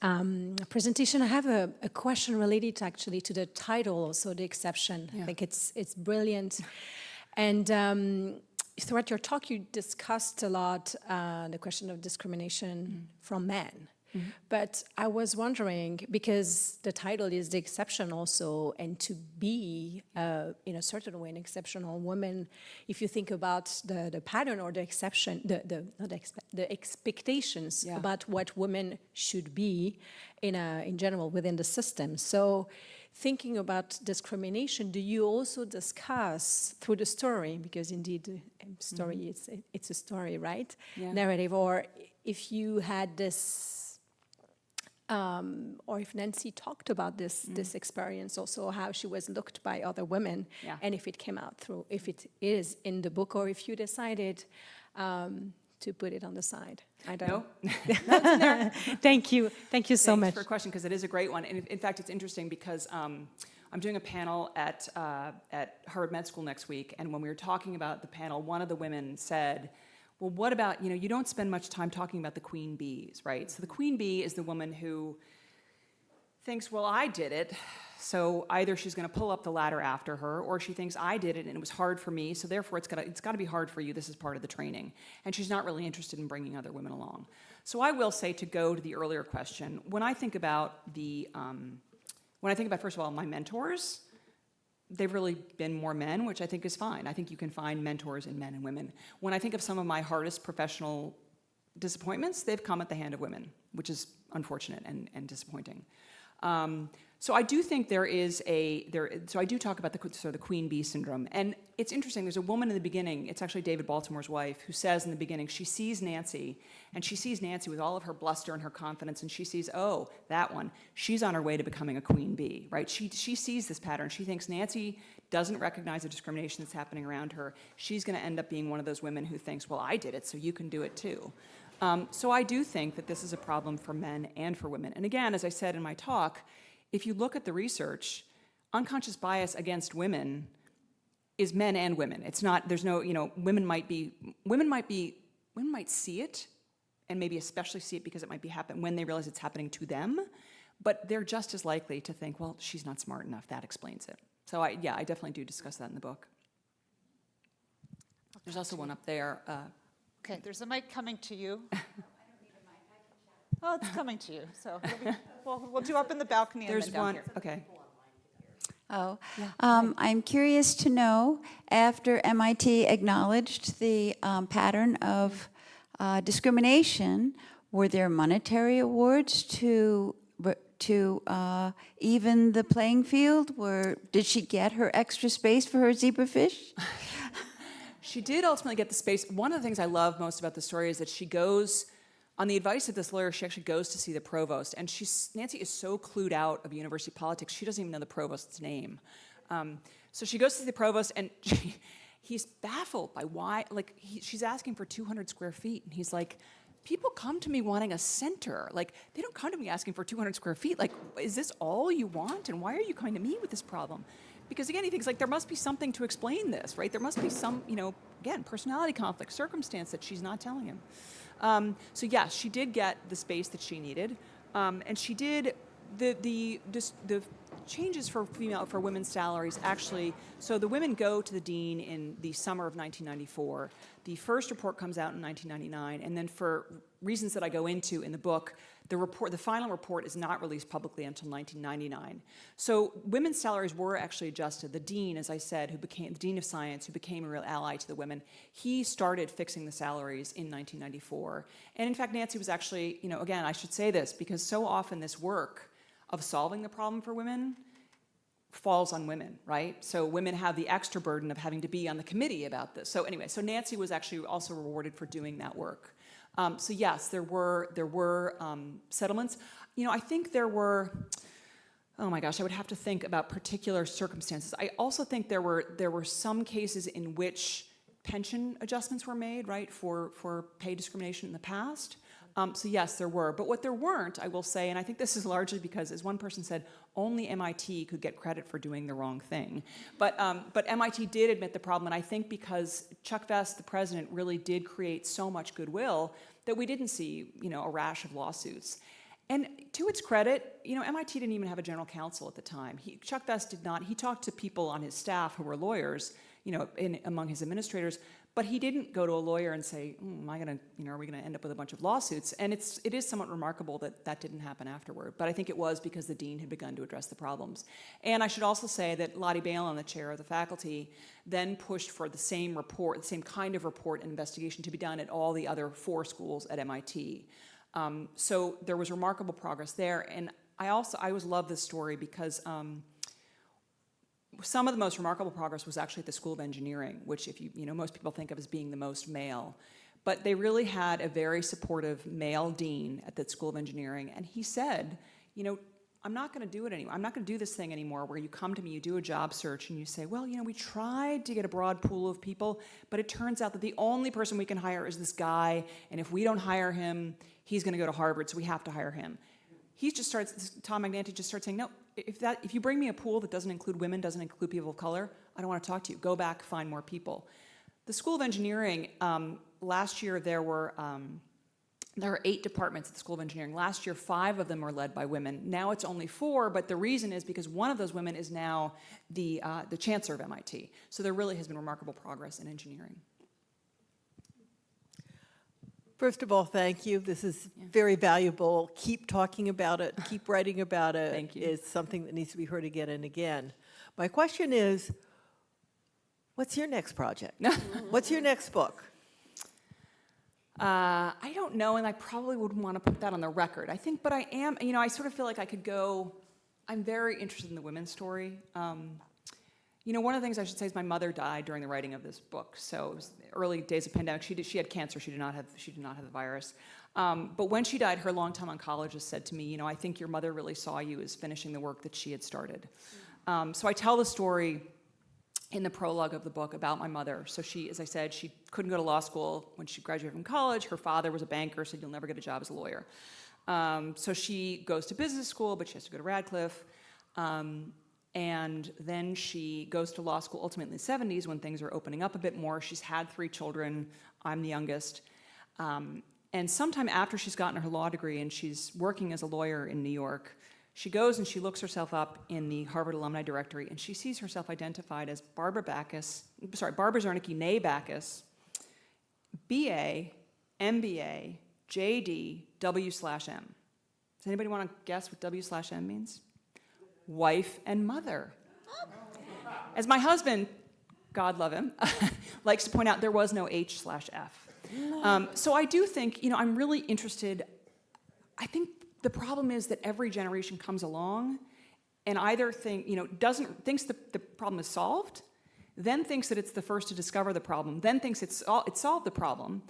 presentation. I have a question related actually to the title, also The Exception. Yeah. I think it's brilliant. And throughout your talk, you discussed a lot the question of discrimination from men. Mm-hmm. But I was wondering, because the title is The Exception also, and to be, in a certain way, an exceptional woman, if you think about the pattern or the exception, the expectations Yeah. about what women should be in general within the system. So thinking about discrimination, do you also discuss through the story, because indeed the story, it's a story, right? Yeah. Narrative, or if you had this, or if Nancy talked about this experience also, how she was looked by other women, Yeah. and if it came out through, if it is in the book, or if you decided to put it on the side. I don't know. Thank you so Thanks much. for a question, because it is a great one. And in fact, it's interesting because I'm doing a panel at Harvard Med School next week, and when we were talking about the panel, one of the women said, well, what about, you know, you don't spend much time talking about the queen bees, right? So the queen bee is the woman who thinks, well, I did it, so either she's going to pull up the ladder after her, or she thinks I did it and it was hard for me, so therefore it's got to be hard for you. This is part of the training, and she's not really interested in bringing other women along. So I will say, to go to the earlier question, when I think about first of all my mentors, they've really been more men, which I think is fine. I think you can find mentors in men and women. When I think of some of my hardest professional disappointments, they've come at the hand of women, which is unfortunate and disappointing. So I do think so I do talk about the queen bee syndrome. And it's interesting, there's a woman in the beginning, it's actually David Baltimore's wife, who says in the beginning, she sees Nancy, and she sees Nancy with all of her bluster and her confidence, and she sees, oh, that one, she's on her way to becoming a queen bee, right? She sees this pattern. She thinks Nancy doesn't recognize the discrimination that's happening around her. She's going to end up being one of those women who thinks, well, I did it, so you can do it too. So I do think that this is a problem for men and for women. And again, as I said in my talk, if you look at the research, unconscious bias against women is men and women. It's not, there's no, you know, women might see it, and maybe especially see it because it might be happen when they realize it's happening to them, but they're just as likely to think, well, she's not smart enough, that explains it. So I definitely do discuss that in the book. There's also one up there. Okay, there's a mic coming to you. Oh, it's coming to you. So we'll do up in the balcony and There's then down one. here. Okay. Oh, I'm curious to know, after MIT acknowledged the pattern of discrimination, were there monetary awards to even the playing field? Did she get her extra space for her zebrafish? She did ultimately get the space. One of the things I love most about the story is that she goes, on the advice of this lawyer, she actually goes to see the provost. And Nancy is so clued out of university politics, she doesn't even know the provost's name. So she goes to see the provost, and he's baffled by why, she's asking for 200 square feet. And he's like, people come to me wanting a center. Like, they don't come to me asking for 200 square feet. Like, is this all you want? And why are you coming to me with this problem? Because again, he thinks there must be something to explain this, right? There must be some, again, personality conflict, circumstance that she's not telling him. So yes, she did get the space that she needed, and she did the changes for women's salaries actually. So the women go to the dean in the summer of 1994. The first report comes out in 1999, and then for reasons that I go into in the book, the final report is not released publicly until 1999. So women's salaries were actually adjusted. The dean, as I said, the dean of science, who became a real ally to the women, he started fixing the salaries in 1994. And in fact, Nancy was actually, again, I should say this, because so often this work of solving the problem for women falls on women, right? So women have the extra burden of having to be on the committee about this. So anyway, so Nancy was actually also rewarded for doing that work. So yes, there were settlements. I think there were. Oh my gosh, I would have to think about particular circumstances. I also think there were some cases in which pension adjustments were made, right, for pay discrimination in the past. So yes, there were. But what there weren't, I will say, and I think this is largely because, as one person said, only MIT could get credit for doing the wrong thing. But MIT did admit the problem, and I think because Chuck Vest, the president, really did create so much goodwill that we didn't see, a rash of lawsuits. And to its credit, MIT didn't even have a general counsel at the time. Chuck Vest did not. He talked to people on his staff who were lawyers, among his administrators, but he didn't go to a lawyer and say, are we gonna end up with a bunch of lawsuits? And it is somewhat remarkable that didn't happen afterward. But I think it was because the dean had begun to address the problems. And I should also say that Lottie Balin, the chair of the faculty, then pushed for the same report, the same kind of report and investigation to be done at all the other 4 schools at MIT. So there was remarkable progress there. And I always love this story because some of the most remarkable progress was actually at the School of Engineering, which most people think of as being the most male. But they really had a very supportive male dean at the School of Engineering. And he said, I'm not going to do it anymore. I'm not going to do this thing anymore where you come to me, you do a job search, and you say, well, we tried to get a broad pool of people, but it turns out that the only person we can hire is this guy. And if we don't hire him, he's going to go to Harvard, so we have to hire him. Tom Magnanti just starts saying, no, if you bring me a pool that doesn't include women, doesn't include people of color, I don't want to talk to you. Go back, find more people. The School of Engineering, last year there are 8 departments at the School of Engineering. Last year, 5 of them were led by women. Now it's only 4, but the reason is because one of those women is now the chancellor of MIT. So there really has been remarkable progress in engineering. First of all, thank you. This is very valuable. Keep talking about it. Keep writing about it. Thank you. It's something that needs to be heard again and again. My question is, what's your next project? What's your next book? I don't know, and I probably wouldn't want to put that on the record. But I am, I sort of feel like I could go, I'm very interested in the women's story. One of the things I should say is my mother died during the writing of this book. So it was the early days of pandemic. She had cancer. She did not have the virus. But when she died, her longtime oncologist said to me, I think your mother really saw you as finishing the work that she had started. So I tell the story in the prologue of the book about my mother. So she, as I said, she couldn't go to law school when she graduated from college. Her father was a banker, said you'll never get a job as a lawyer. So she goes to business school, but she has to go to Radcliffe. And then she goes to law school ultimately in the 70s when things are opening up a bit more. She's had 3 children. I'm the youngest. And sometime after she's gotten her law degree and she's working as a lawyer in New York, she goes and she looks herself up in the Harvard Alumni Directory, and she sees herself identified as Barbara Zernike, née Backus, BA, MBA, JD, W/M. Does anybody want to guess what W/M means? Wife and mother. As my husband, God love him, likes to point out, there was no H/F. So I do think, I'm really interested. I think the problem is that every generation comes along and either thinks the problem is solved, then thinks that it's the first to discover the problem, then thinks it solved the problem,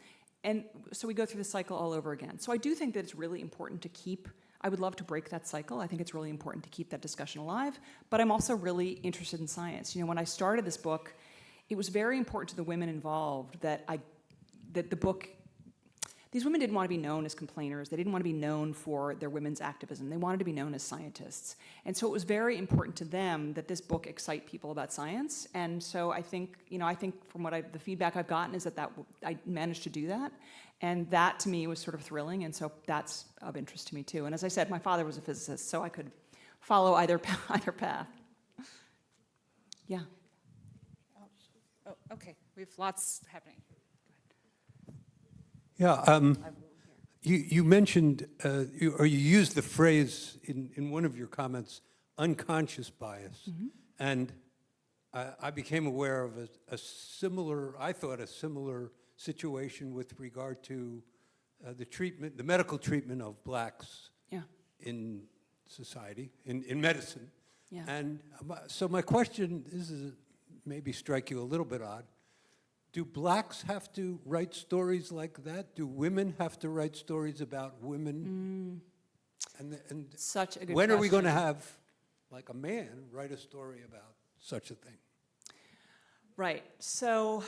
and so we go through the cycle all over again. So I do think that it's really important to keep. I would love to break that cycle. I think it's really important to keep that discussion alive, but I'm also really interested in science. When I started this book, it was very important to the women involved that the book, these women didn't want to be known as complainers. They didn't want to be known for their women's activism. They wanted to be known as scientists. And so it was very important to them that this book excite people about science. And so I think from the feedback I've gotten is that I managed to do that. And that, to me, was sort of thrilling, and so that's of interest to me, too. And as I said, my father was a physicist, so I could follow either path. Yeah. Oh, okay. We have lots happening. Yeah, you mentioned, or you used the phrase in one of your comments, unconscious bias. Mm-hmm. And I became aware of a similar situation with regard to the medical treatment of blacks in society, in medicine. Yeah. And so my question, this is maybe strike you a little bit odd. Do blacks have to write stories like that? Do women have to write stories about women? And Such a good when are we going to question. have, like, a man write a story about such a thing? Right. So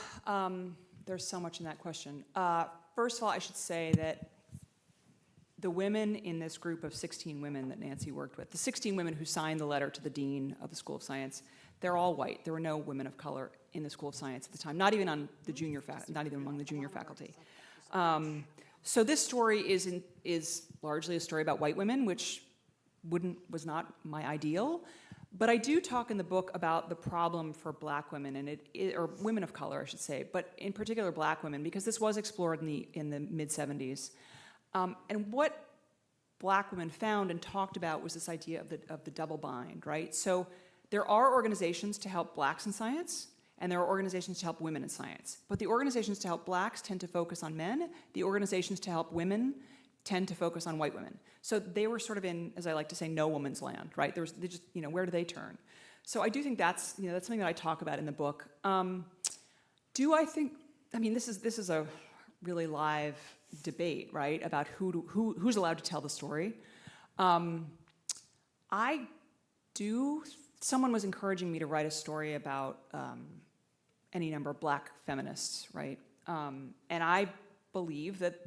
there's so much in that question. First of all, I should say that the women in this group of 16 women that Nancy worked with, the 16 women who signed the letter to the dean of the School of Science, they're all white. There were no women of color in the School of Science at the time, not even on the not even among the junior faculty. So this story is largely a story about white women, which was not my ideal. But I do talk in the book about the problem for black women, and or women of color, I should say, but in particular black women, because this was explored in the mid-'70s. And what black women found and talked about was this idea of the double bind, right? So there are organizations to help blacks in science, and there are organizations to help women in science. But the organizations to help blacks tend to focus on men. The organizations to help women tend to focus on white women. So they were sort of in, as I like to say, no woman's land, right? They just, where do they turn? So I do think that's something that I talk about in the book. Do I think? I mean, this is a really live debate, right, about who's allowed to tell the story. I do. Someone was encouraging me to write a story about any number of black feminists, right? And I believe that.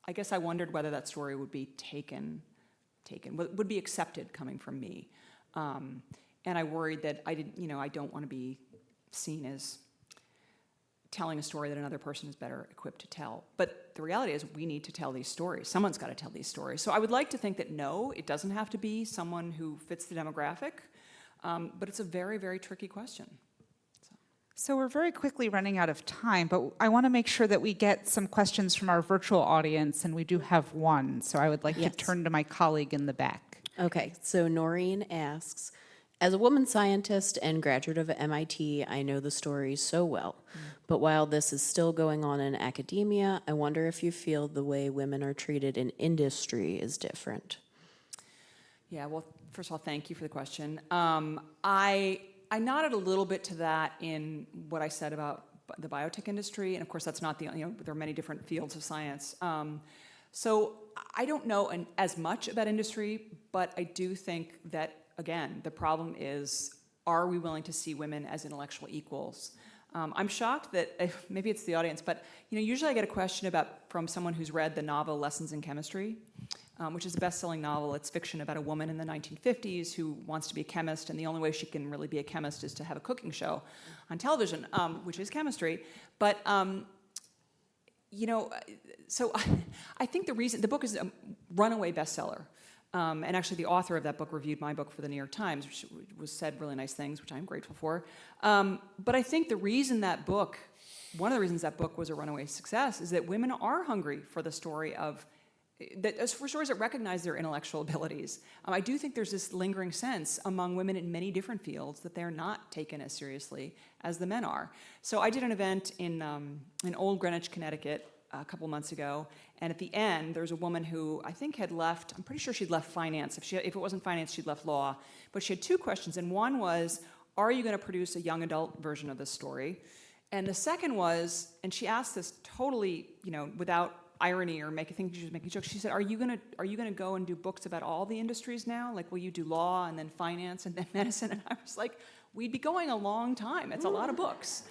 I guess I wondered whether that story would be would be accepted coming from me. And I worried that I don't want to be seen as telling a story that another person is better equipped to tell. But the reality is we need to tell these stories. Someone's got to tell these stories. So I would like to think that no, it doesn't have to be someone who fits the demographic, but it's a very, very tricky question. So we're very quickly running out of time, but I want to make sure that we get some questions from our virtual audience, and we do have one. So I would like to turn to my colleague in the back. Okay, so Noreen asks, as a woman scientist and graduate of MIT, I know the story so well. But while this is still going on in academia, I wonder if you feel the way women are treated in industry is different. Yeah, well, first of all, thank you for the question. I nodded a little bit to that in what I said about the biotech industry, and of course that's not there are many different fields of science. So I don't know as much about industry, but I do think that, again, the problem is, are we willing to see women as intellectual equals? I'm shocked that, maybe it's the audience, but usually I get a question from someone who's read the novel Lessons in Chemistry, which is a best-selling novel. It's fiction about a woman in the 1950s who wants to be a chemist, and the only way she can really be a chemist is to have a cooking show on television, which is chemistry. But so I think the book is a runaway bestseller. And actually, the author of that book reviewed my book for the New York Times, which said really nice things, which I'm grateful for. But I think one of the reasons that book was a runaway success is that women are hungry for the story for stories that recognize their intellectual abilities. I do think there's this lingering sense among women in many different fields that they're not taken as seriously as the men are. So I did an event in Old Greenwich, Connecticut, a couple months ago, and at the end, there's a woman who I think had left, I'm pretty sure she'd left finance. If it wasn't finance, she'd left law. But she had two questions, and one was, are you going to produce a young adult version of this story? And the second was, and she asked this totally, without irony or think she was making jokes. She said, "Are you gonna go and do books about all the industries now? Like, will you do law and then finance and then medicine?" And I was like, "We'd be going a long time. It's a lot of books."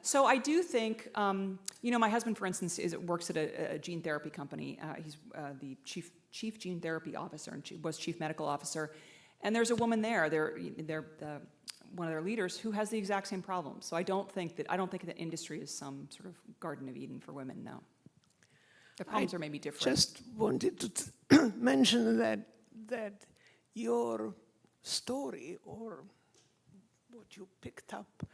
So I do think, my husband, for instance, works at a gene therapy company. He's the chief gene therapy officer and was chief medical officer. And there's a woman there. They're one of their leaders who has the exact same problem. So I don't think that industry is some sort of Garden of Eden for women. No. The problems are maybe different. Just wanted to mention that your story, or what you picked up,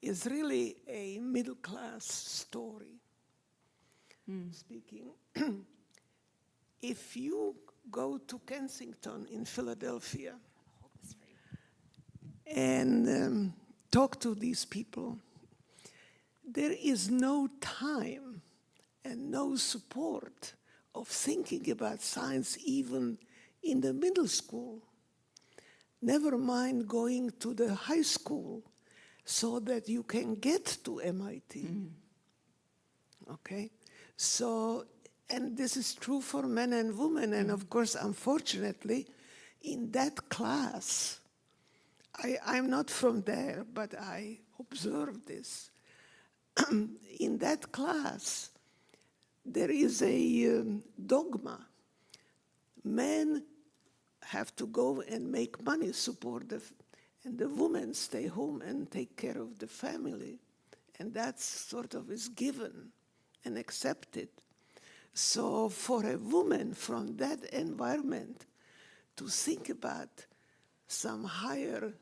is really a middle-class story. Speaking, if you go to Kensington in Philadelphia and talk to these people, there is no time and no support of thinking about science even in the middle school. never mind going to the high school so that you can get to MIT. Okay? So, and this is true for men and women. And of course, unfortunately, in that class, I'm not from there, but I observed this. In that class, there is a dogma. Men have to go and make money, support and the women stay home and take care of the family. And that sort of is given and accepted. So for a woman from that environment to think about some higher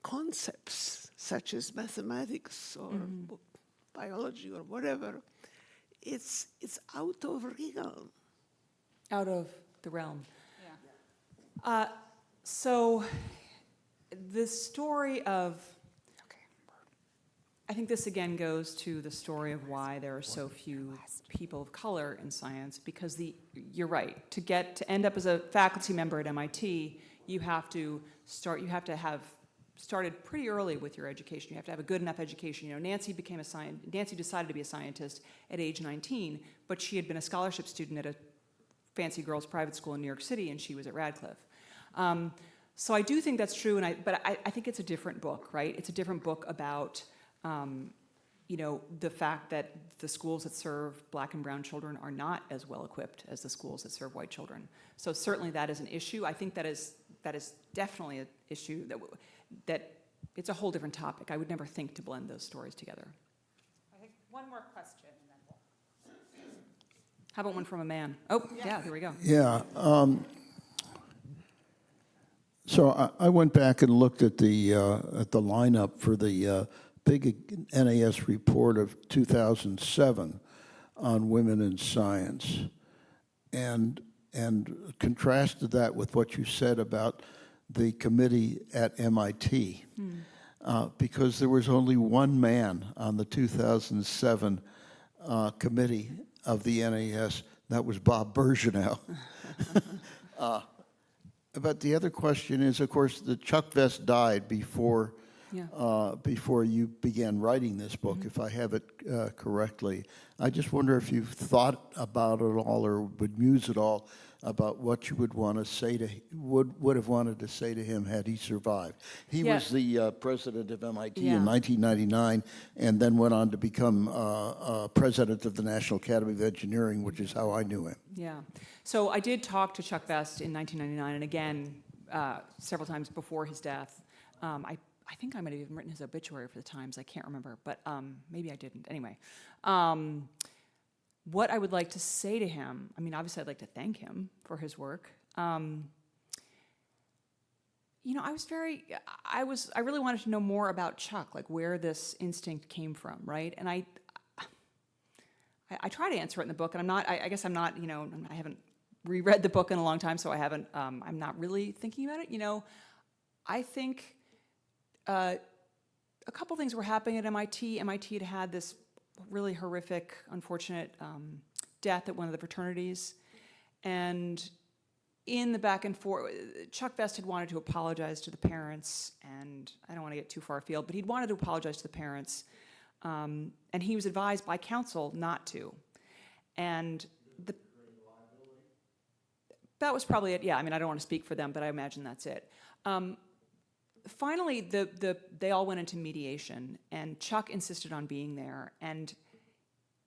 concepts, such as mathematics or biology or whatever, it's out of realm. Out of the realm. So the story of, I think this again goes to the story of why there are so few people of color in science, because you're right, to end up as a faculty member at MIT, you have to have started pretty early with your education. You have to have a good enough education. You know, Nancy decided to be a scientist at age 19, but she had been a scholarship student at a fancy girls' private school in New York City, and she was at Radcliffe. So I do think that's true, but I think it's a different book, right? It's a different book about, the fact that the schools that serve black and brown children are not as well equipped as the schools that serve white children. So certainly that is an issue. I think that is definitely an issue that it's a whole different topic. I would never think to blend those stories together. I think one more question, and then we'll... How about one from a man? Oh, yeah, here we go. Yeah. So I went back and looked at the lineup for the big NAS report of 2007 on women in science, and contrasted that with what you said about the committee at MIT, because there was only one man on the 2007 committee of the NAS. That was Bob Bergeneau. But the other question is, of course, the Chuck Vest died before you began writing this book, if I have it correctly. I just wonder if you've thought about it all or would muse at all about what you would want to say would have wanted to say to him had he survived. He was the president of MIT in 1999, and then went on to become president of the National Academy of Engineering, which is how I knew him. Yeah. So I did talk to Chuck Vest in 1999, and again, several times before his death. I think I might have even written his obituary for the Times. I can't remember, but maybe I didn't. Anyway, what I would like to say to him, I mean, obviously I'd like to thank him for his work. I really wanted to know more about Chuck, like where this instinct came from, right? And I try to answer it in the book, and I guess I'm not, I haven't reread the book in a long time, so I'm not really thinking about it. I think a couple things were happening at MIT. MIT had this really horrific, unfortunate death at one of the fraternities. And in the back and forth, Chuck Vest had wanted to apologize to the parents, and I don't want to get too far afield, but he'd wanted to apologize to the parents, and he was advised by counsel not to. And that was probably it. Yeah, I mean, I don't want to speak for them, but I imagine that's it. Finally, they all went into mediation, and Chuck insisted on being there, and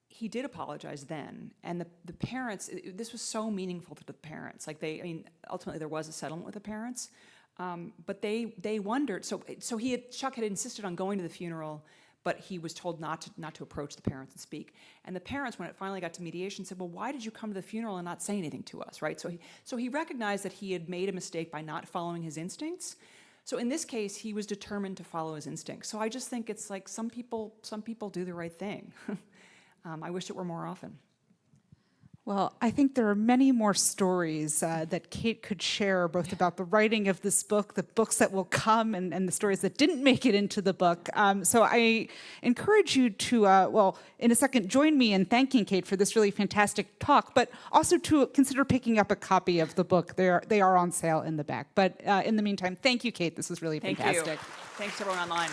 he did apologize then. And the parents, this was so meaningful to the parents. Like ultimately there was a settlement with the parents, but they wondered. So Chuck had insisted on going to the funeral, but he was told not to approach the parents and speak. And the parents, when it finally got to mediation, said, "Well, why did you come to the funeral and not say anything to us?" Right? So he recognized that he had made a mistake by not following his instincts. So in this case, he was determined to follow his instincts. So I just think it's like some people do the right thing. I wish it were more often. Well, I think there are many more stories that Kate could share, both about the writing of this book, the books that will come, and the stories that didn't make it into the book. So I encourage you to, well, in a second, join me in thanking Kate for this really fantastic talk, but also to consider picking up a copy of the book. They are on sale in the back. But in the meantime, thank you, Kate. This was really Thank fantastic. you. Thanks, everyone online.